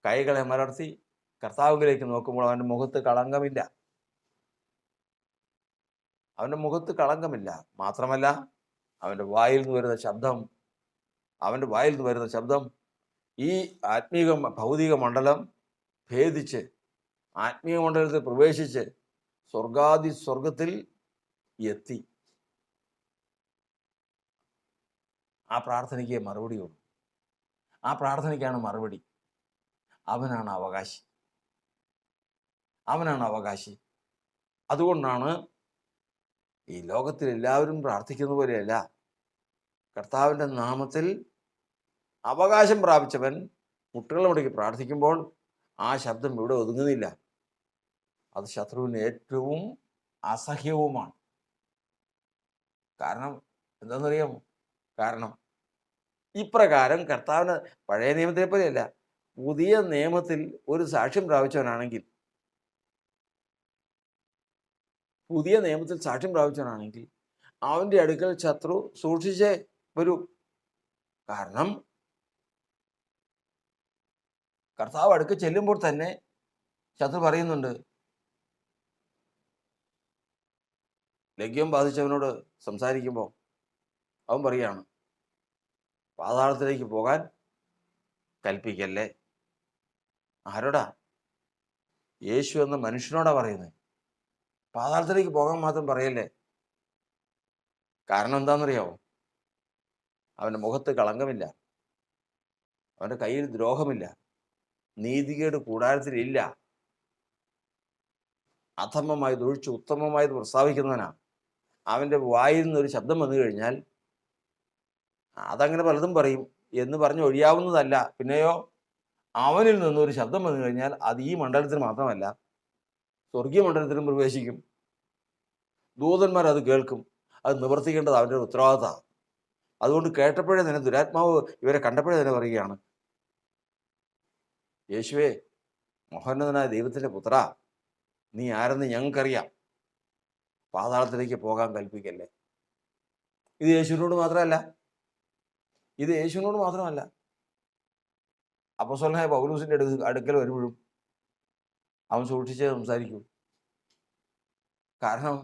കൈകളെ മലർത്തി കർത്താവിലേക്ക് നോക്കുമ്പോൾ അവൻ്റെ മുഖത്ത് കളങ്കമില്ല. അവൻ്റെ മുഖത്ത് കളങ്കമില്ല. മാത്രമല്ല അവൻ്റെ വായിൽ നിന്ന് വരുന്ന ശബ്ദം ഈ ഭൗതിക മണ്ഡലം ഭേദിച്ച് ആത്മീയ മണ്ഡലത്തിൽ പ്രവേശിച്ച് സ്വർഗത്തിൽ എത്തി. ആ പ്രാർത്ഥനയ്ക്ക് മറുപടിയുള്ളൂ. ആ പ്രാർത്ഥനയ്ക്കാണ് മറുപടി. അവനാണ് അവകാശി. അതുകൊണ്ടാണ് ഈ ലോകത്തിൽ എല്ലാവരും പ്രാർത്ഥിക്കുന്ന പോലെയല്ല, കർത്താവിൻ്റെ നാമത്തിൽ അവകാശം പ്രാപിച്ചവൻ മുട്ടുകൾ മടക്കി പ്രാർത്ഥിക്കുമ്പോൾ ആ ശബ്ദം ഇവിടെ ഒതുങ്ങുന്നില്ല. അത് ശത്രുവിന് ഏറ്റവും അസഹ്യവുമാണ്. കാരണം എന്താണെന്നറിയാമോ? കാരണം ഇപ്രകാരം കർത്താവിന് പഴയ നിയമത്തെ പോലെയല്ല, പുതിയ നിയമത്തിൽ ഒരു സാക്ഷ്യം പ്രാപിച്ചവനാണെങ്കിൽ അവൻ്റെ അടുക്കൽ ശത്രു സൂക്ഷിച്ചേ വരൂ. കാരണം കർത്താവ് അടുക്ക് ചെല്ലുമ്പോൾ തന്നെ ശത്രു പറയുന്നുണ്ട്. ലഗ്യം ബാധിച്ചവനോട് സംസാരിക്കുമ്പോൾ അവൻ പറയാണ്, പാതാളത്തിലേക്ക് പോകാൻ കൽപ്പിക്കല്ലേ. ആരോടാ? യേശു എന്ന മനുഷ്യനോടാ പറയുന്നത്. പാതാളത്തിലേക്ക് പോകാൻ മാത്രം പറയല്ലേ. കാരണം എന്താണെന്നറിയാമോ? അവൻ്റെ മുഖത്ത് കളങ്കമില്ല, അവൻ്റെ കയ്യിൽ ദ്രോഹമില്ല, നീതികേട് കൂടാരത്തിലില്ല. അധമമായത് ഒഴിച്ച് ഉത്തമമായത് പ്രസ്താവിക്കുന്നവനാ. അവൻ്റെ വായിൽ നിന്നൊരു ശബ്ദം വന്നു കഴിഞ്ഞാൽ അതങ്ങനെ പലതും പറയും എന്ന് പറഞ്ഞ് ഒഴിയാവുന്നതല്ല. പിന്നെയോ അവനിൽ നിന്നൊരു ശബ്ദം വന്നു കഴിഞ്ഞാൽ അത് ഈ മണ്ഡലത്തിൽ മാത്രമല്ല, സ്വർഗീയ മണ്ഡലത്തിലും പ്രവേശിക്കും. ദൂതന്മാർ അത് കേൾക്കും. അത് നിവർത്തിക്കേണ്ടത് അവൻ്റെ ഉത്തരവാദിത്തമാണ്. അതുകൊണ്ട് കേട്ടപ്പോഴേ തന്നെ ദുരാത്മാവ് ഇവരെ കണ്ടപ്പോഴേ തന്നെ പറയുകയാണ്, യേശുവേ, മഹോന്നതനായ ദൈവത്തിൻ്റെ പുത്ര, നീ ആരെന്ന് ഞങ്ങൾക്കറിയാം. പാതാളത്തിലേക്ക് പോകാൻ കൽപ്പിക്കല്ലേ. ഇത് യേശുവിനോട് മാത്രമല്ല, അപ്പോസ്തലനായ പൗലോസിന്റെ അടുക്കൽ വരുമ്പോഴും അവൻ സൂക്ഷിച്ചേ സംസാരിക്കൂ. കാരണം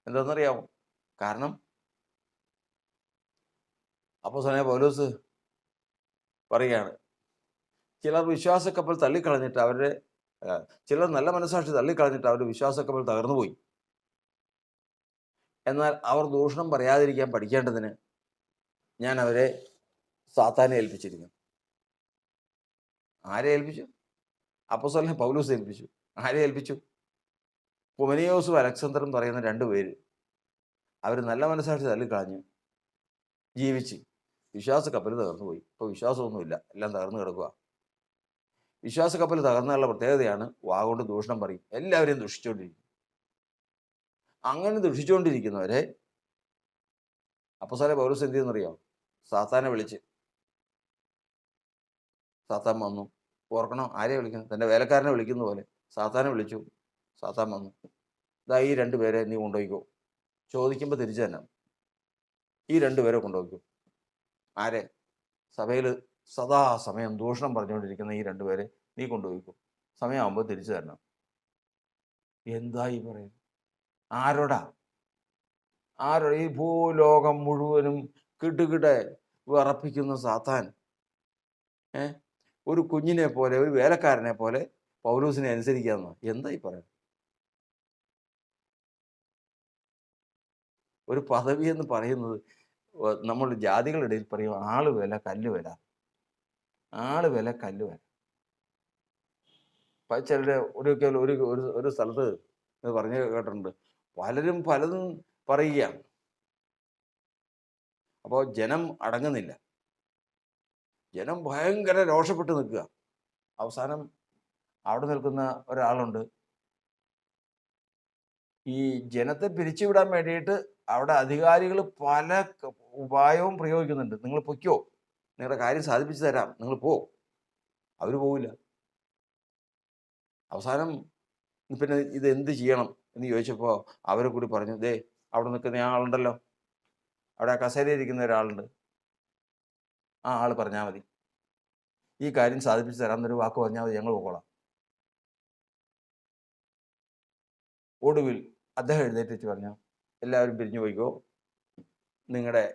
എന്താണെന്നറിയാമോ? കാരണം അപ്പോസ്തലനായ പൗലോസ് പറയുകയാണ്, ചിലർ വിശ്വാസക്കപ്പൽ തള്ളിക്കളഞ്ഞിട്ട് ചിലർ നല്ല മനസ്സാക്ഷി തള്ളിക്കളഞ്ഞിട്ട് അവരുടെ വിശ്വാസക്കപ്പൽ തകർന്നുപോയി. എന്നാൽ അവർ ദൂഷണം പറയാതിരിക്കാൻ പഠിക്കേണ്ടതിന് ഞാൻ അവരെ സാത്താനെ ഏൽപ്പിച്ചിരിക്കുന്നു. ആരെ ഏൽപ്പിച്ചു? അപ്പോസ്തലനെ പൗലോസ് ഏൽപ്പിച്ചു. ആരെ ഏൽപ്പിച്ചു? ഹുമനയോസും അലക്സാണ്ടറും പറയുന്ന 2 പേര്. അവർ നല്ല മനസ്സാക്ഷി തള്ളിക്കളഞ്ഞ് ജീവിച്ച് വിശ്വാസക്കപ്പൽ തകർന്നു പോയി. ഇപ്പോൾ വിശ്വാസമൊന്നുമില്ല, എല്ലാം തകർന്നു കിടക്കുക. വിശ്വാസക്കപ്പൽ തകർന്നുള്ള പ്രത്യേകതയാണ് വാഗോണ്ട് ദൂഷണം പറയും, എല്ലാവരെയും ദുഷിച്ചുകൊണ്ടിരിക്കും. അങ്ങനെ ദുഷിച്ചുകൊണ്ടിരിക്കുന്നവരെ അപ്പോസ്തലനായ പൗലോസ് എന്ത് ചെയ്യുന്നറിയാം? സാത്താനെ വിളിച്ച്, സാത്താൻ വന്നു. ഓർക്കണം, ആരെയാണ് വിളിക്കുന്നത്? തൻ്റെ വേലക്കാരനെ വിളിക്കുന്ന പോലെ സാത്താനെ വിളിച്ചു. സാത്താൻ വന്നു. ഇതാ ഈ 2 പേരെ നീ കൊണ്ടുപോയിക്കോ. ചോദിക്കുമ്പോൾ തിരിച്ചു തന്നെ ഈ 2 പേരെ കൊണ്ടുപോയിക്കോ. ആരെ? സഭയിൽ സദാസമയം ദൂഷണം പറഞ്ഞുകൊണ്ടിരിക്കുന്ന ഈ 2 പേരെ നീ കൊണ്ടുപോയിക്കോ. സമയമാകുമ്പോൾ തിരിച്ചു തരണം. എന്തായി പറയുന്നത്? ആരോടാ? ഈ ഭൂലോകം മുഴുവനും കിടുകിടെ വിറപ്പിക്കുന്ന സാത്താൻ ഒരു കുഞ്ഞിനെ പോലെ, ഒരു വേലക്കാരനെ പോലെ പൗലോസിനെ അനുസരിക്കാമെന്ന് എന്തായി പറയുന്നത്? ഒരു പദവി എന്ന് പറയുന്നത് നമ്മൾ ജാതികളുടെ ഇടയിൽ പറയും ആള് വില കല്ല് വില. ചിലരുടെ ഒരു സ്ഥലത്ത് പറഞ്ഞ് കേട്ടിട്ടുണ്ട്, പലരും പലതും പറയുകയാണ്. അപ്പോൾ ജനം അടങ്ങുന്നില്ല. ജനം ഭയങ്കര രോഷപ്പെട്ട് നിൽക്കുക. അവസാനം അവിടെ നിൽക്കുന്ന ഒരാളുണ്ട്. ഈ ജനത്തെ പിരിച്ചുവിടാൻ വേണ്ടിയിട്ട് അവിടെ അധികാരികൾ പല ഉപായവും പ്രയോഗിക്കുന്നുണ്ട്. നിങ്ങൾ പൊയ്ക്കോ, നിങ്ങളുടെ കാര്യം സാധിപ്പിച്ചു തരാം, നിങ്ങൾ പോ. അവർ പോവില്ല. അവസാനം പിന്നെ ഇത് എന്ത് ചെയ്യണം എന്ന് ചോദിച്ചപ്പോൾ അവരെ കൂടി പറഞ്ഞു, ദേ അവിടെ നിൽക്കുന്ന ആളുണ്ടല്ലോ, അവിടെ ആ കസേരയിൽ ഇരിക്കുന്ന ഒരാളുണ്ട്, ആ ആൾ പറഞ്ഞാൽ മതി, ഈ കാര്യം സാധിപ്പിച്ചു തരാമെന്നൊരു വാക്ക് പറഞ്ഞാൽ മതി, ഞങ്ങൾ പോകോളാം. ഒടുവിൽ അദ്ദേഹം എഴുന്നേറ്റ് പറഞ്ഞു, എല്ലാവരും പിരിഞ്ഞു പോയിക്കോ, നിങ്ങളുടെ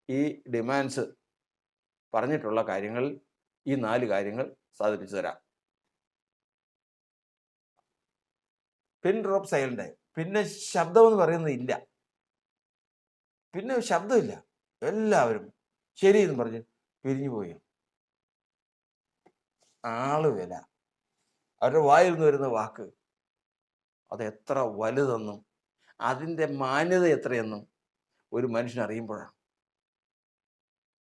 ഈ ഡിമാൻഡ്സ് പറഞ്ഞിട്ടുള്ള കാര്യങ്ങൾ, ഈ 4 കാര്യങ്ങൾ സാധിപ്പിച്ചു തരാം. പിൻ ഡ്രോപ്പ് സൈലന്റ്. പിന്നെ ശബ്ദമെന്ന് പറയുന്നത് ഇല്ല. പിന്നെ ശബ്ദമില്ല. എല്ലാവരും ശരി എന്ന് പറഞ്ഞ് പിരിഞ്ഞു പോയി. ആള് വില, അവരുടെ വായിൽ നിന്ന് വരുന്ന വാക്ക് അത് എത്ര വലുതെന്നും അതിൻ്റെ മാന്യത എത്രയെന്നും ഒരു മനുഷ്യൻ അറിയുമ്പോഴാണ്.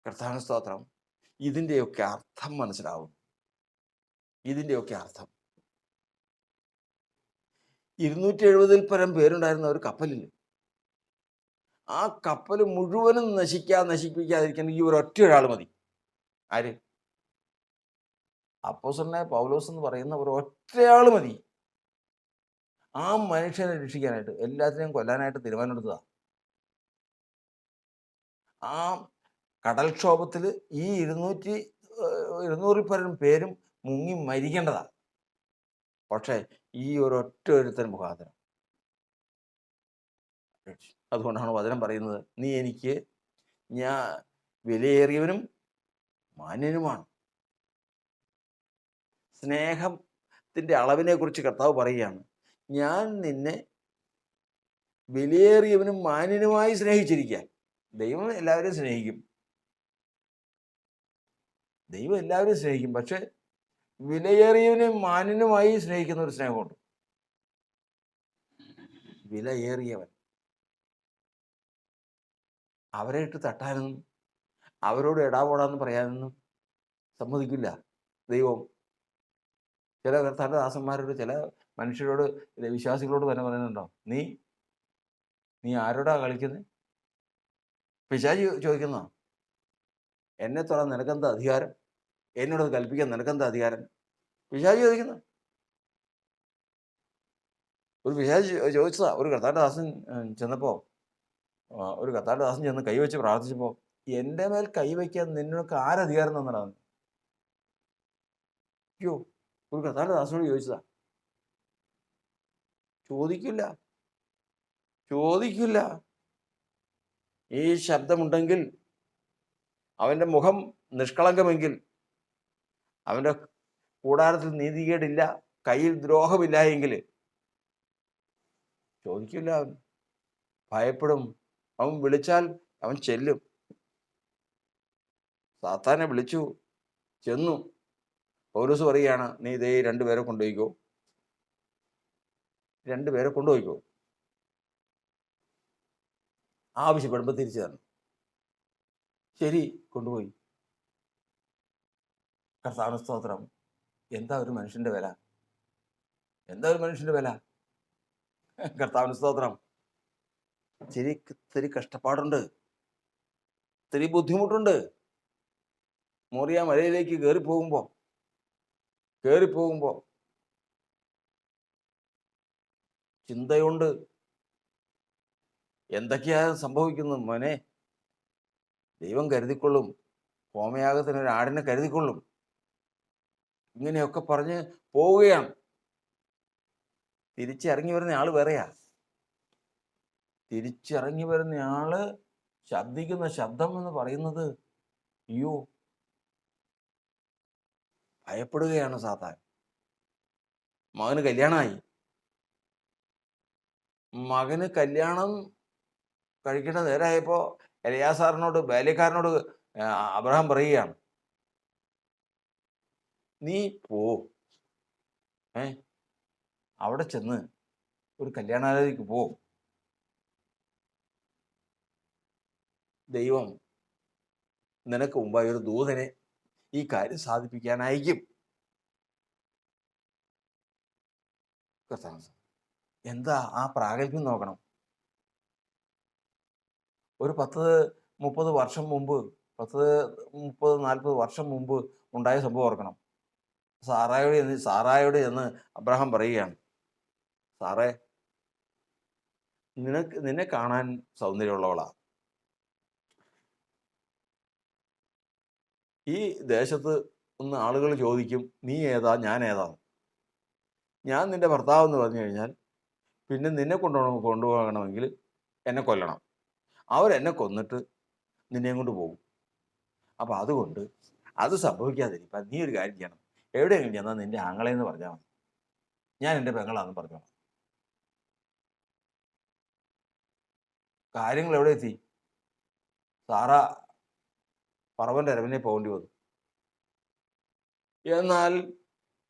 കർത്താവിന് സ്തോത്രം. ഇതിൻ്റെയൊക്കെ അർത്ഥം മനസ്സിലാവും. ഇതിൻ്റെയൊക്കെ അർത്ഥം. 270 പരം പേരുണ്ടായിരുന്ന ഒരു കപ്പലിൽ ആ കപ്പൽ മുഴുവനും നശിപ്പിക്കാതിരിക്കാൻ ഈ ഒരൊറ്റ ഒരാൾ മതി. ആര്? അപ്പോസ്തലനായ പൗലോസ് എന്ന് പറയുന്ന ഒരൊറ്റയാൾ മതി. ആ മനുഷ്യനെ രക്ഷിക്കാനായിട്ട്, എല്ലാത്തിനെയും കൊല്ലാനായിട്ട് തീരുമാനമെടുത്തതാ. ആ കടൽക്ഷോഭത്തിൽ ഈ 200 പരം പേരും മുങ്ങി മരിക്കേണ്ടതാ. പക്ഷേ ഈ ഒരൊറ്റ ഒരുത്തൻ മുഖാന്തരം. അതുകൊണ്ടാണ് വചനം പറയുന്നത്, നീ എനിക്ക് ഞാൻ വിലയേറിയവനും മാന്യനുമാണ്. സ്നേഹത്തിൻ്റെ അളവിനെ കുറിച്ച് കർത്താവ് പറയുകയാണ്, ഞാൻ നിന്നെ വിലയേറിയവനും മാന്യനുമായി സ്നേഹിച്ചിരിക്കാൻ. ദൈവം എല്ലാവരെയും സ്നേഹിക്കും. ദൈവം എല്ലാവരെയും സ്നേഹിക്കും. പക്ഷെ വിലയേറിയവനും മാന്യനുമായി സ്നേഹിക്കുന്ന ഒരു സ്നേഹമുണ്ട്. വിലയേറിയവൻ. അവരെ ഇട്ട് തട്ടാനൊന്നും അവരോട് എടാപോടാന്ന് പറയാനൊന്നും സമ്മതിക്കില്ല ദൈവം. ചില കർത്താവിൻ്റെ ദാസന്മാരോട്, ചില മനുഷ്യരോട്, വിശ്വാസികളോട് തന്നെ പറയുന്നുണ്ടോ, നീ ആരോടാ കളിക്കുന്നത്? പിശാചി ചോദിക്കുന്ന, എന്നെ തൊടാൻ നിനക്കെന്താ അധികാരം? എന്നോട് കൽപ്പിക്കാൻ നിനക്കെന്താ അധികാരം? പിശാചി ചോദിക്കുന്ന. ഒരു പിശാചി ചോദിച്ചതാ. ഒരു കർത്താവിൻ്റെ ദാസൻ ചെന്നപ്പോൾ, ഒരു കർത്താവിൻ്റെ ദാസൻ ചെന്ന് കൈവച്ച് പ്രാർത്ഥിച്ചപ്പോൾ, എൻ്റെ മേൽ കൈവയ്ക്കാൻ നിന്നൊക്കെ ആരധികാരം തന്നടാ? അയ്യോ, ഒരു കർത്താവിൻ്റെ ദാസനോട് ചോദിച്ചതാ. ചോദിക്കില്ല. ഈ ശബ്ദമുണ്ടെങ്കിൽ, അവൻ്റെ മുഖം നിഷ്കളങ്കമെങ്കിൽ, അവൻ്റെ കൂടാരത്തിൽ നീതികേടില്ല, കയ്യിൽ ദ്രോഹമില്ല എങ്കിൽ ചോദിക്കില്ല. അവൻ ഭയപ്പെടും. അവൻ വിളിച്ചാൽ അവൻ ചെല്ലും. സാത്താനെ വിളിച്ചു, ചെന്നു. പൗലോസ് പറയുകയാണ്, നീ ഇതേ 2 പേരെ കൊണ്ടുപോയിക്കോ. 2 പേരെ കൊണ്ടുപോയിക്കോ. ആവശ്യപ്പെടുമ്പോൾ തിരിച്ചു തരണം. ശരി, കൊണ്ടുപോയി. കർത്താവിന് സ്തോത്രം. എന്താ ഒരു മനുഷ്യന്റെ വില? കർത്താവിന് സ്തോത്രം. ഇത്തിരി കഷ്ടപ്പാടുണ്ട്, ഇത്തിരി ബുദ്ധിമുട്ടുണ്ട്. മോറിയ മലയിലേക്ക് കയറിപ്പോകുമ്പോ ചിന്തയുണ്ട്. എന്തൊക്കെയാ സംഭവിക്കുന്നു മോനെ? ദൈവം കരുതിക്കൊള്ളും. ഹോമയാഗത്തിന് ഒരു ആടിനെ കരുതിക്കൊള്ളും. ഇങ്ങനെയൊക്കെ പറഞ്ഞ് പോവുകയാണ്. തിരിച്ചിറങ്ങി വരുന്ന ആള് വേറെയാ. തിരിച്ചിറങ്ങി വരുന്ന ആള് ശബ്ദിക്കുന്ന ശബ്ദം എന്ന് പറയുന്നത്, അയ്യോ, ഭയപ്പെടുകയാണ് സാത്താൻ. മകന് കല്യാണമായി. മകന് കല്യാണം കഴിക്കേണ്ട നേരമായപ്പോൾ എലയാസാറിനോട്, ബാല്യക്കാരനോട് അബ്രഹാം പറയുകയാണ്, നീ പോ, അവിടെ ചെന്ന് ഒരു കല്യാണാലോചനയ്ക്ക് പോ. ദൈവം നിനക്ക് മുമ്പായി ഒരു ദൂതനെ ഈ കാര്യം സാധിപ്പിക്കാൻ അയക്കും. കർത്താവ് എന്താ ആ പ്രാഗൽഭ്യം നോക്കണം. ഒരു 10-30 വർഷം മുമ്പ്, 10-30-40 വർഷം മുമ്പ് ഉണ്ടായ സംഭവം ഓർക്കണം. സാറായോട് എന്ന് അബ്രഹാം പറയുകയാണ്, സാറേ, നിന്നെ കാണാൻ സൗന്ദര്യമുള്ളവളാ. ഈ ദേശത്ത് ഒന്ന് ആളുകൾ ചോദിക്കും, നീ ഏതാ, ഞാൻ ഏതാ. ഞാൻ നിന്റെ ഭർത്താവ് എന്ന് പറഞ്ഞു കഴിഞ്ഞാൽ പിന്നെ നിന്നെ കൊണ്ടുപോകണമെങ്കിൽ എന്നെ കൊല്ലണം. അവരെന്നെ കൊന്നിട്ട് നിന്നെയും കൊണ്ട് പോകും. അപ്പം അതുകൊണ്ട് അത് സംഭവിക്കാതിരിക്കാൻ നീ ഒരു കാര്യം ചെയ്യണം. എവിടെയെങ്കിലും ചെന്നാൽ നിന്റെ ആങ്ങളെന്ന് പറഞ്ഞാൽ മതി, ഞാൻ എൻ്റെ പെങ്ങളാന്ന് പറഞ്ഞോളാം. കാര്യങ്ങൾ എവിടെ എത്തി? സാറ പറവൻ്റെ അരവിനെ പോകേണ്ടി വന്നു. എന്നാൽ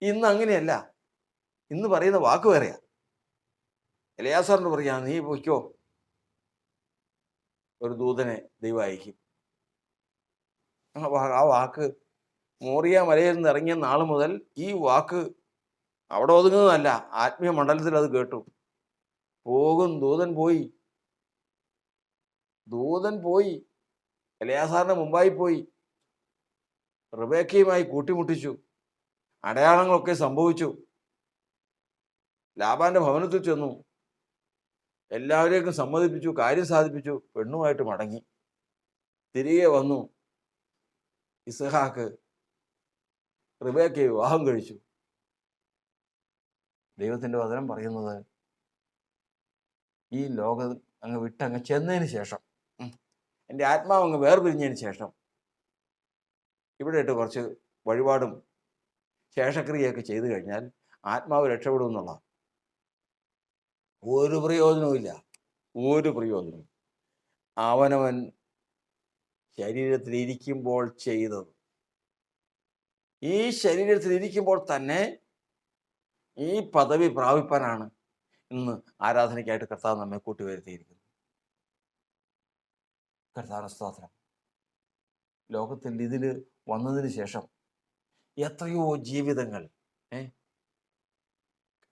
ഇന്ന് അങ്ങനെയല്ല. ഇന്ന് പറയുന്ന വാക്ക് വേറെയാ. എലയാസാറിന് പറയാ, നീ പൊയ്ക്കോ, ഒരു ദൂതനെ ദൈവം അയക്കും. ആ വാക്ക് മോറിയ മലയിൽ നിന്ന് ഇറങ്ങിയ നാൾ മുതൽ ഈ വാക്ക് അവിടെ ഒതുങ്ങുന്നതല്ല, ആത്മീയ മണ്ഡലത്തിൽ അത് കേട്ടു. പോകും, ദൂതൻ പോയി എലയാസാറിന്റെ മുമ്പായി പോയി റിബേക്കയുമായി കൂട്ടിമുട്ടിച്ചു. അടയാളങ്ങളൊക്കെ സംഭവിച്ചു. ലാബാന്റെ ഭവനത്തിൽ ചെന്നു, എല്ലാവരെയും സമ്മതിപ്പിച്ചു, കാര്യം സാധിപ്പിച്ചു. പെണ്ണുമായിട്ട് മടങ്ങി. തിരികെ വന്നു. ഇസ്ഹാക്ക് റിബേക്കയെ വിവാഹം കഴിച്ചു. ദൈവത്തിന്റെ വചനം പറയുന്നത്, ഈ ലോകം അങ്ങ് വിട്ടങ്ങ് ചെന്നതിന് ശേഷം, എൻ്റെ ആത്മാവ് അങ്ങ് വേർപിരിഞ്ഞതിന് ശേഷം ഇവിടെ ഇട്ട് കുറച്ച് വഴിപാടും ശേഷക്രിയയൊക്കെ ചെയ്തു കഴിഞ്ഞാൽ ആത്മാവ് രക്ഷപ്പെടും എന്നുള്ള ഒരു പ്രയോജനവുമില്ല. ഒരു പ്രയോജനവും. അവനവൻ ശരീരത്തിലിരിക്കുമ്പോൾ ചെയ്തത്, ഈ ശരീരത്തിലിരിക്കുമ്പോൾ തന്നെ ഈ പദവി പ്രാപിപ്പാനാണ് ഇന്ന് ആരാധനയ്ക്കായിട്ട് കർത്താവ് നമ്മെ കൂട്ടിവരുത്തിയിരിക്കുന്നത്. കർത്താവിന്റെ സ്തോത്രം. ലോകത്തിൽ ഇതിൽ വന്നതിന് ശേഷം എത്രയോ ജീവിതങ്ങൾ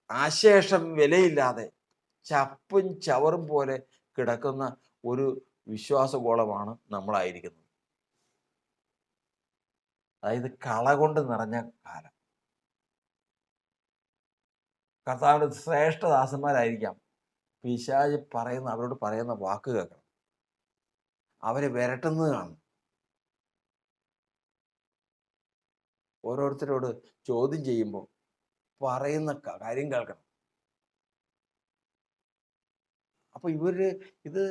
ആശേഷം വിലയില്ലാതെ ചപ്പും ചവറും പോലെ കിടക്കുന്ന ഒരു വിശ്വാസഗോളമാണ് നമ്മളായിരിക്കുന്നത്. അതായത് കള കൊണ്ട് നിറഞ്ഞ കാലം. കർത്താവിന്റെ ശ്രേഷ്ഠദാസന്മാരായിരിക്കാം. പിശാച് അവരോട് പറയുന്ന വാക്ക് കേൾക്കണം. അവരെ വിരട്ടുന്നത് കാണും. ഓരോരുത്തരോട് ചോദ്യം ചെയ്യുമ്പോൾ പറയുന്ന കാര്യം കേൾക്കണം. അപ്പൊ ഇത്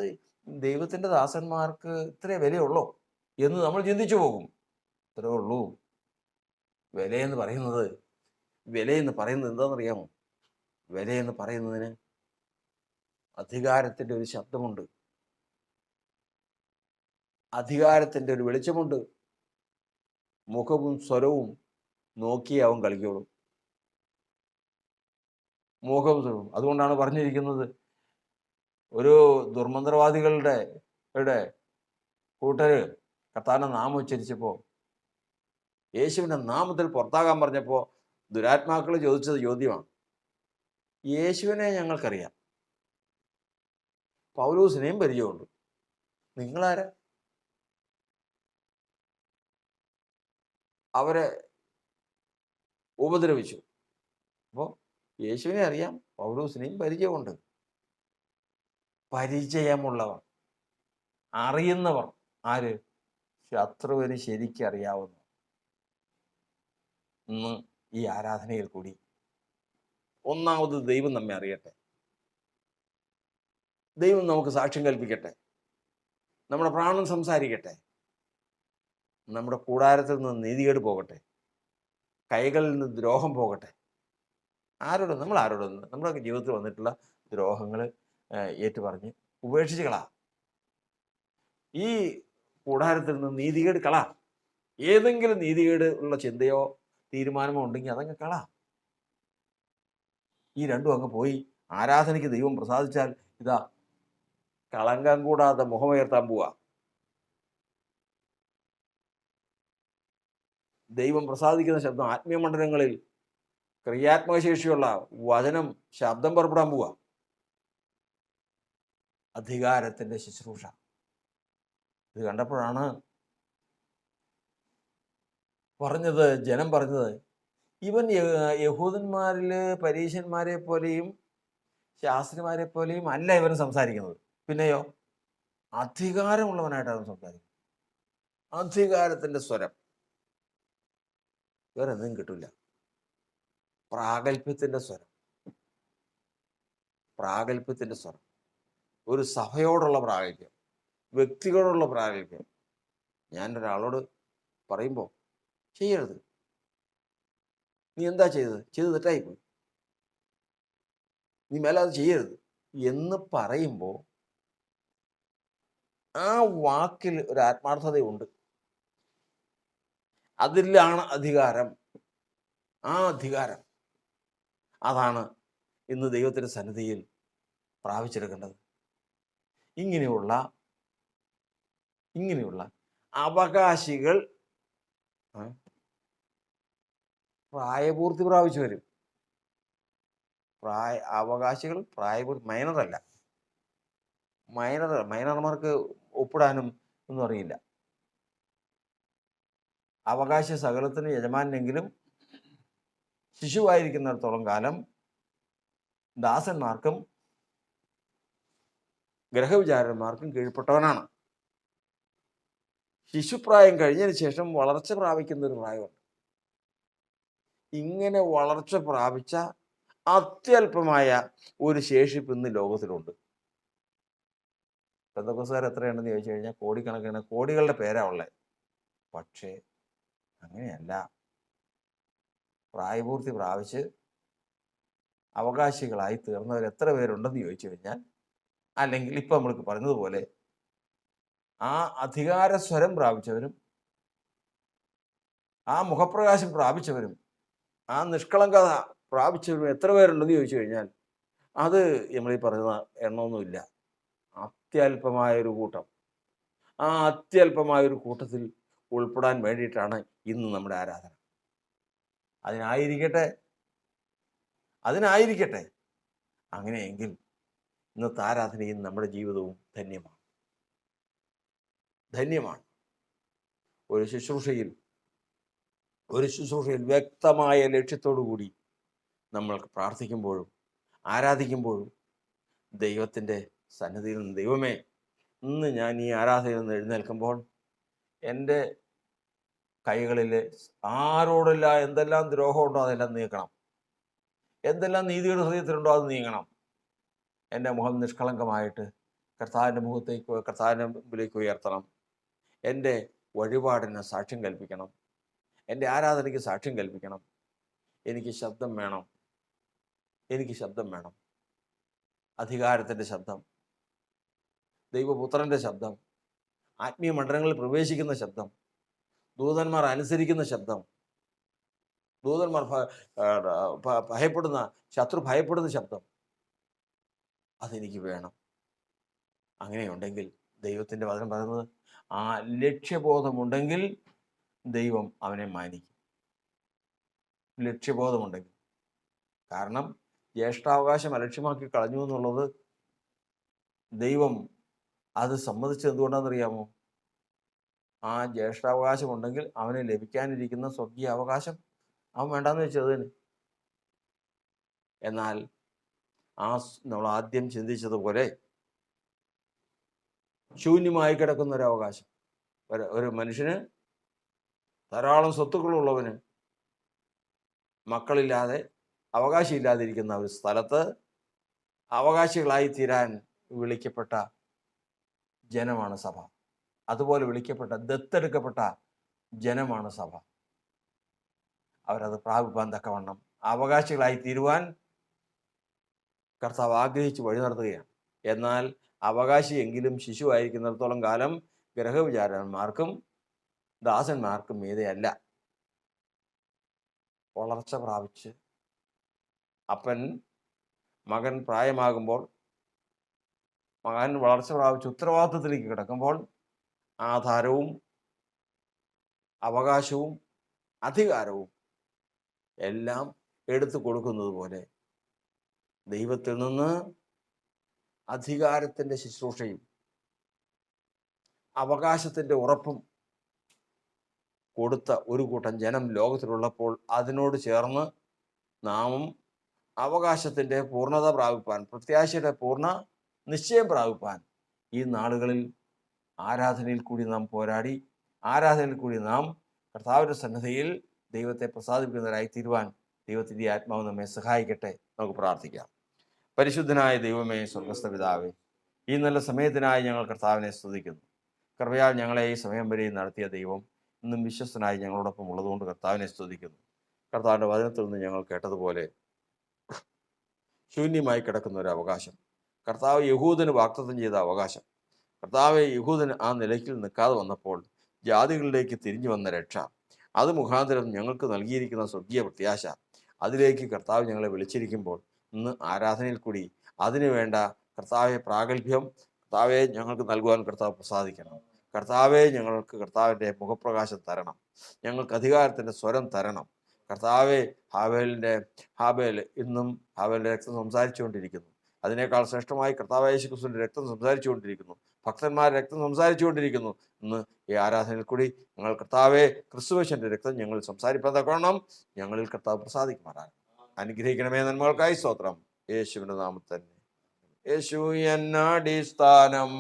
ദൈവത്തിന്റെ ദാസന്മാർക്ക് ഇത്രേ വിലയുള്ളൂ എന്ന് നമ്മൾ ചിന്തിച്ചു പോകും. ഇത്രേ ഉള്ളൂ. വിലയെന്ന് പറയുന്നത് എന്താണെന്നറിയാമോ? വിലയെന്ന് പറയുന്നതിന് അധികാരത്തിന്റെ ഒരു ശബ്ദമുണ്ട്, അധികാരത്തിന്റെ ഒരു വെളിച്ചമുണ്ട്. മുഖവും സ്വരവും നോക്കിയേ അവൻ കളിക്കുള്ളൂ. മുഖവും സ്വരവും. അതുകൊണ്ടാണ് പറഞ്ഞിരിക്കുന്നത്, ഒരു ദുർമന്ത്രവാദികളുടെ കൂട്ടര് കർത്താവിന്റെ നാമം ഉച്ചരിച്ചപ്പോൾ, യേശുവിന്റെ നാമത്തിൽ പുറത്താകാൻ പറഞ്ഞപ്പോൾ ദുരാത്മാക്കൾ ചോദിച്ചത് ചോദ്യമാണ്, യേശുവിനെ ഞങ്ങൾക്കറിയാം, പൗലോസിനെയും പരിചയമുണ്ട്, നിങ്ങളാരാ? അവരെ ഉപദ്രവിച്ചു. അപ്പോൾ യേശുവിനെ അറിയാം, പൗലോസിനെയും പരിചയമുണ്ട്. പരിചയമുള്ളവർ, അറിയുന്നവർ. ആര്? ശത്രുവിന് ശരിക്കറിയാവുന്ന. ഇന്ന് ഈ ആരാധനയിൽ കൂടി ഒന്നാമത് ദൈവം നമ്മെ അറിയട്ടെ. ദൈവം നമുക്ക് സാക്ഷ്യം കൽപ്പിക്കട്ടെ. നമ്മുടെ പ്രാണൻ സംസാരിക്കട്ടെ. നമ്മുടെ കൂടാരത്തിൽ നിന്ന് നീതികേട് പോകട്ടെ. കൈകളിൽ നിന്ന് ദ്രോഹം പോകട്ടെ. നമ്മൾ ആരോടൊന്ന് നമ്മുടെ ജീവിതത്തിൽ വന്നിട്ടുള്ള ദ്രോഹങ്ങൾ ഏറ്റുപറഞ്ഞ് ഉപേക്ഷിച്ച് കളാ. ഈ കൂടാരത്തിൽ നിന്ന് നീതികേട് കളാ. ഏതെങ്കിലും നീതികേട് ഉള്ള ചിന്തയോ തീരുമാനമോ ഉണ്ടെങ്കിൽ അതങ്ങ് കളാ. ഈ രണ്ടും അങ്ങ് പോയി ആരാധനയ്ക്ക് ദൈവം പ്രസാദിച്ചാൽ ഇതാ കളങ്കം കൂടാതെ മുഖമുയർത്താൻ പോവാ. ദൈവം പ്രസാദിക്കുന്ന ശബ്ദം, ആത്മീയ മണ്ഡലങ്ങളിൽ ക്രിയാത്മക ശേഷിയുള്ള വചനം ശബ്ദം പുറപ്പെടാൻ പോവുക. അധികാരത്തിന്റെ ശുശ്രൂഷ. ഇത് കണ്ടപ്പോഴാണ് പറഞ്ഞത്, ജനം പറഞ്ഞത്, ഇവൻ യഹൂദന്മാരില് പരീശന്മാരെ പോലെയും ശാസ്ത്രിമാരെ പോലെയും അല്ല ഇവൻ സംസാരിക്കുന്നത്. പിന്നെയോ അധികാരമുള്ളവനായിട്ടാണ് സംസാരിക്കുന്നത്. അധികാരത്തിന്റെ സ്വരം വേറെ എന്തും കിട്ടില്ല. പ്രാഗൽഭ്യത്തിന്റെ സ്വരം, പ്രാഗൽഭ്യത്തിന്റെ സ്വരം. ഒരു സഭയോടുള്ള പ്രാഗൽഭ്യം, വ്യക്തികളോടുള്ള പ്രാഗൽഭ്യം. ഞാൻ ഒരാളോട് പറയുമ്പോൾ, ചെയ്യരുത്, നീ എന്താ ചെയ്തത് തെറ്റായിപ്പോയി, നീ മേലെ അത് ചെയ്യരുത് എന്ന് പറയുമ്പോൾ ആ വാക്കിൽ ഒരു ആത്മാർത്ഥതയുണ്ട്. അതിലാണ് അധികാരം. ആ അധികാരം അതാണ് ഇന്ന് ദൈവത്തിന്റെ സന്നിധിയിൽ പ്രാപിച്ചെടുക്കേണ്ടത്. ഇങ്ങനെയുള്ള അവകാശികൾ പ്രായപൂർത്തി പ്രാപിച്ചു വരും. അവകാശികൾ പ്രായപൂർത്തി, മൈനറല്ല. മൈനർമാർക്ക് ഒപ്പിടാനും ഒന്നും അറിയില്ല. അവകാശ സകലത്തിന് യജമാനെങ്കിലും ശിശുവായിരിക്കുന്നിടത്തോളം കാലം ദാസന്മാർക്കും ഗ്രഹവിചാരന്മാർക്കും കീഴ്പ്പെട്ടവനാണ്. ശിശുപ്രായം കഴിഞ്ഞതിന് ശേഷം വളർച്ച പ്രാപിക്കുന്ന ഒരു പ്രായമുണ്ട്. ഇങ്ങനെ വളർച്ച പ്രാപിച്ച അത്യല്പമായ ഒരു ശേഷിപ്പ് ഇന്ന് ലോകത്തിലുണ്ട്. പെന്തക്കോസ്തുകാർ എത്രയുണ്ടെന്ന് ചോദിച്ചു കഴിഞ്ഞാൽ കോടിക്കണക്കിന്, കോടികളുടെ പേരാ ഉള്ളത്. പക്ഷേ അങ്ങനെയല്ല. പ്രായപൂർത്തി പ്രാപിച്ച് അവകാശികളായി തീർന്നവർ എത്ര പേരുണ്ടെന്ന് ചോദിച്ചു കഴിഞ്ഞാൽ, അല്ലെങ്കിൽ ഇപ്പം നമ്മൾക്ക് പറഞ്ഞതുപോലെ ആ അധികാര സ്വരം പ്രാപിച്ചവരും ആ മുഖപ്രകാശം പ്രാപിച്ചവരും ആ നിഷ്കളങ്കത പ്രാപിച്ചവരും എത്ര പേരുണ്ടെന്ന് ചോദിച്ചു കഴിഞ്ഞാൽ അത് നമ്മൾ ഈ പറയുന്ന എണ്ണമൊന്നുമില്ല. അത്യല്പമായൊരു കൂട്ടം. ആ അത്യല്പമായൊരു കൂട്ടത്തിൽ ഉൾപ്പെടാൻ വേണ്ടിയിട്ടാണ് ഇന്ന് നമ്മുടെ ആരാധന. അതിനായിരിക്കട്ടെ. അങ്ങനെയെങ്കിൽ ഇന്നത്തെ ആരാധനയും നമ്മുടെ ജീവിതവും ധന്യമാണ്. ഒരു ശുശ്രൂഷയിൽ വ്യക്തമായ ലക്ഷ്യത്തോടു കൂടി നമ്മൾക്ക് പ്രാർത്ഥിക്കുമ്പോഴും ആരാധിക്കുമ്പോഴും ദൈവത്തിൻ്റെ സന്നിധിയിൽ നിന്ന്, ദൈവമേ, ഇന്ന് ഞാൻ ഈ ആരാധനയിൽ നിന്ന് എഴുന്നേൽക്കുമ്പോൾ എൻ്റെ കൈകളിൽ ആരോടല്ല എന്തെല്ലാം ദ്രോഹമുണ്ടോ അതെല്ലാം നീക്കണം, എന്തെല്ലാം നീതിയുടെ ഹൃദയത്തിലുണ്ടോ അത് നീങ്ങണം. എൻ്റെ മുഖം നിഷ്കളങ്കമായിട്ട് കർത്താവിൻ്റെ മുമ്പിലേക്ക് ഉയർത്തണം. എൻ്റെ വഴിപാടിന് സാക്ഷ്യം കൽപ്പിക്കണം. എൻ്റെ ആരാധനയ്ക്ക് സാക്ഷ്യം കൽപ്പിക്കണം. എനിക്ക് ശബ്ദം വേണം. അധികാരത്തിൻ്റെ ശബ്ദം, ദൈവപുത്രൻ്റെ ശബ്ദം, ആത്മീയ മണ്ഡലങ്ങളിൽ പ്രവേശിക്കുന്ന ശബ്ദം, ദൂതന്മാർ അനുസരിക്കുന്ന ശബ്ദം, ദൂതന്മാർ ശത്രു ഭയപ്പെടുന്ന ശബ്ദം, അതെനിക്ക് വേണം. അങ്ങനെയുണ്ടെങ്കിൽ ദൈവത്തിൻ്റെ വചനം പറയുന്നത്, ആ ലക്ഷ്യബോധമുണ്ടെങ്കിൽ ദൈവം അവനെ മാനിക്കും. ലക്ഷ്യബോധമുണ്ടെങ്കിൽ. കാരണം ജ്യേഷ്ഠാവകാശം അലക്ഷ്യമാക്കി കളഞ്ഞു എന്നുള്ളത് ദൈവം അത് സമ്മതിച്ചത് എന്തുകൊണ്ടാണെന്നറിയാമോ? ആ ജ്യേഷ്ഠാവകാശം ഉണ്ടെങ്കിൽ അവന് ലഭിക്കാനിരിക്കുന്ന സ്വർഗീയ അവകാശം അവൻ വേണ്ടാന്ന് വെച്ചതിന്. എന്നാൽ നമ്മൾ ആദ്യം ചിന്തിച്ചതുപോലെ ശൂന്യമായി കിടക്കുന്ന ഒരു അവകാശം, ഒരു മനുഷ്യന് ധാരാളം സ്വത്തുക്കളുള്ളവന് മക്കളില്ലാതെ അവകാശമില്ലാതിരിക്കുന്ന ഒരു സ്ഥലത്ത് അവകാശികളായി തീരാൻ വിളിക്കപ്പെട്ട ജനമാണ് സഭ. അതുപോലെ ദത്തെടുക്കപ്പെട്ട ജനമാണ് സഭ. അവരത് പ്രാപിപ്പാൻ തക്കവണ്ണം അവകാശികളായി തീരുവാൻ കർത്താവ് ആഗ്രഹിച്ച് വഴി നടത്തുകയാണ്. എന്നാൽ അവകാശിയെങ്കിലും ശിശുവായിരിക്കുന്നിടത്തോളം കാലം ഗ്രഹവിചാരന്മാർക്കും ദാസന്മാർക്കും മീതെയല്ല. വളർച്ച പ്രാപിച്ച് മകൻ പ്രായമാകുമ്പോൾ, മകൻ വളർച്ച പ്രാപിച്ച് ഉത്തരവാദിത്വത്തിലേക്ക് കിടക്കുമ്പോൾ ആധാരവും അവകാശവും അധികാരവും എല്ലാം എടുത്തു കൊടുക്കുന്നത് പോലെ ദൈവത്തിൽ നിന്ന് അധികാരത്തിൻ്റെ ശുശ്രൂഷയും അവകാശത്തിൻ്റെ ഉറപ്പും കൊടുത്ത ഒരു കൂട്ടം ജനം ലോകത്തിലുള്ളപ്പോൾ അതിനോട് ചേർന്ന് നാമും അവകാശത്തിൻ്റെ പൂർണ്ണത പ്രാപിപ്പാൻ, പ്രത്യാശയുടെ പൂർണ്ണ നിശ്ചയം പ്രാപിപ്പാൻ ഈ നാളുകളിൽ ആരാധനയിൽ കൂടി നാം പോരാടി, ആരാധനയിൽ കൂടി നാം കർത്താവിൻ്റെ സന്നിധിയിൽ ദൈവത്തെ പ്രസാദിപ്പിക്കുന്നവരായി തീരുവാൻ ദൈവത്തിൻ്റെ ആത്മാവ് നമ്മെ സഹായിക്കട്ടെ. നമുക്ക് പ്രാർത്ഥിക്കാം. പരിശുദ്ധനായ ദൈവമേ, സ്വർഗ്ഗസ്ഥ പിതാവേ, ഈ നല്ല സമയത്തിനായി ഞങ്ങൾ കർത്താവിനെ സ്തുതിക്കുന്നു. കൃപയാൽ ഞങ്ങളെ ഈ സമയം വരെയും നടത്തിയ ദൈവം ഇന്നും വിശ്വസ്തനായി ഞങ്ങളോടൊപ്പം ഉള്ളതുകൊണ്ട് കർത്താവിനെ സ്തുതിക്കുന്നു. കർത്താവിൻ്റെ വചനത്തിൽ നിന്ന് ഞങ്ങൾ കേട്ടതുപോലെ ശൂന്യമായി കിടക്കുന്ന ഒരു അവകാശം, കർത്താവ് യഹൂദന് വാഗ്ദത്തം ചെയ്ത അവകാശം, കർത്താവ് യഹൂദന് ആ നിലയ്ക്കിൽ നിൽക്കാതെ വന്നപ്പോൾ ജാതികളിലേക്ക് തിരിഞ്ഞു വന്ന രക്ഷ, അത് മുഖാന്തരം ഞങ്ങൾക്ക് നൽകിയിരിക്കുന്ന സ്വർഗീയ പ്രത്യാശ, അതിലേക്ക് കർത്താവ് ഞങ്ങളെ വിളിച്ചിരിക്കുമ്പോൾ ഇന്ന് ആരാധനയിൽ കൂടി അതിനു വേണ്ട കർത്താവെ പ്രാഗൽഭ്യം കർത്താവെ ഞങ്ങൾക്ക് നൽകുവാൻ കർത്താവ് പ്രസാദിക്കണം. കർത്താവെ ഞങ്ങൾക്ക് കർത്താവിൻ്റെ മുഖപ്രകാശം തരണം, ഞങ്ങൾക്ക് അധികാരത്തിൻ്റെ സ്വരം തരണം. കർത്താവെ ഹാബേൽ ഇന്നും ഹാബേലിൻ്റെ രക്തം സംസാരിച്ചുകൊണ്ടിരിക്കുന്നു. അതിനേക്കാൾ ശ്രേഷ്ഠമായി കർത്താവായ യേശു ക്രിസ്തുവിൻ്റെ രക്തം സംസാരിച്ചുകൊണ്ടിരിക്കുന്നു. ഭക്തന്മാരുടെ രക്തം സംസാരിച്ചുകൊണ്ടിരിക്കുന്നു. ഇന്ന് ഈ ആരാധനയിൽ കൂടി ഞങ്ങൾ കർത്താവെ ക്രിസ്തുവേശന്റെ രക്തം ഞങ്ങൾ സംസാരിപ്പാൻ തക്കവണ്ണം ഞങ്ങളിൽ കർത്താവ് പ്രസാദിക്കുമാറാണ്. അനുഗ്രഹിക്കണമേ. നന്മകൾക്കായി സ്തോത്രം. യേശുവിൻ്റെ നാമത്തിൽ തന്നെ. യേശു എന്നടിസ്ഥാനം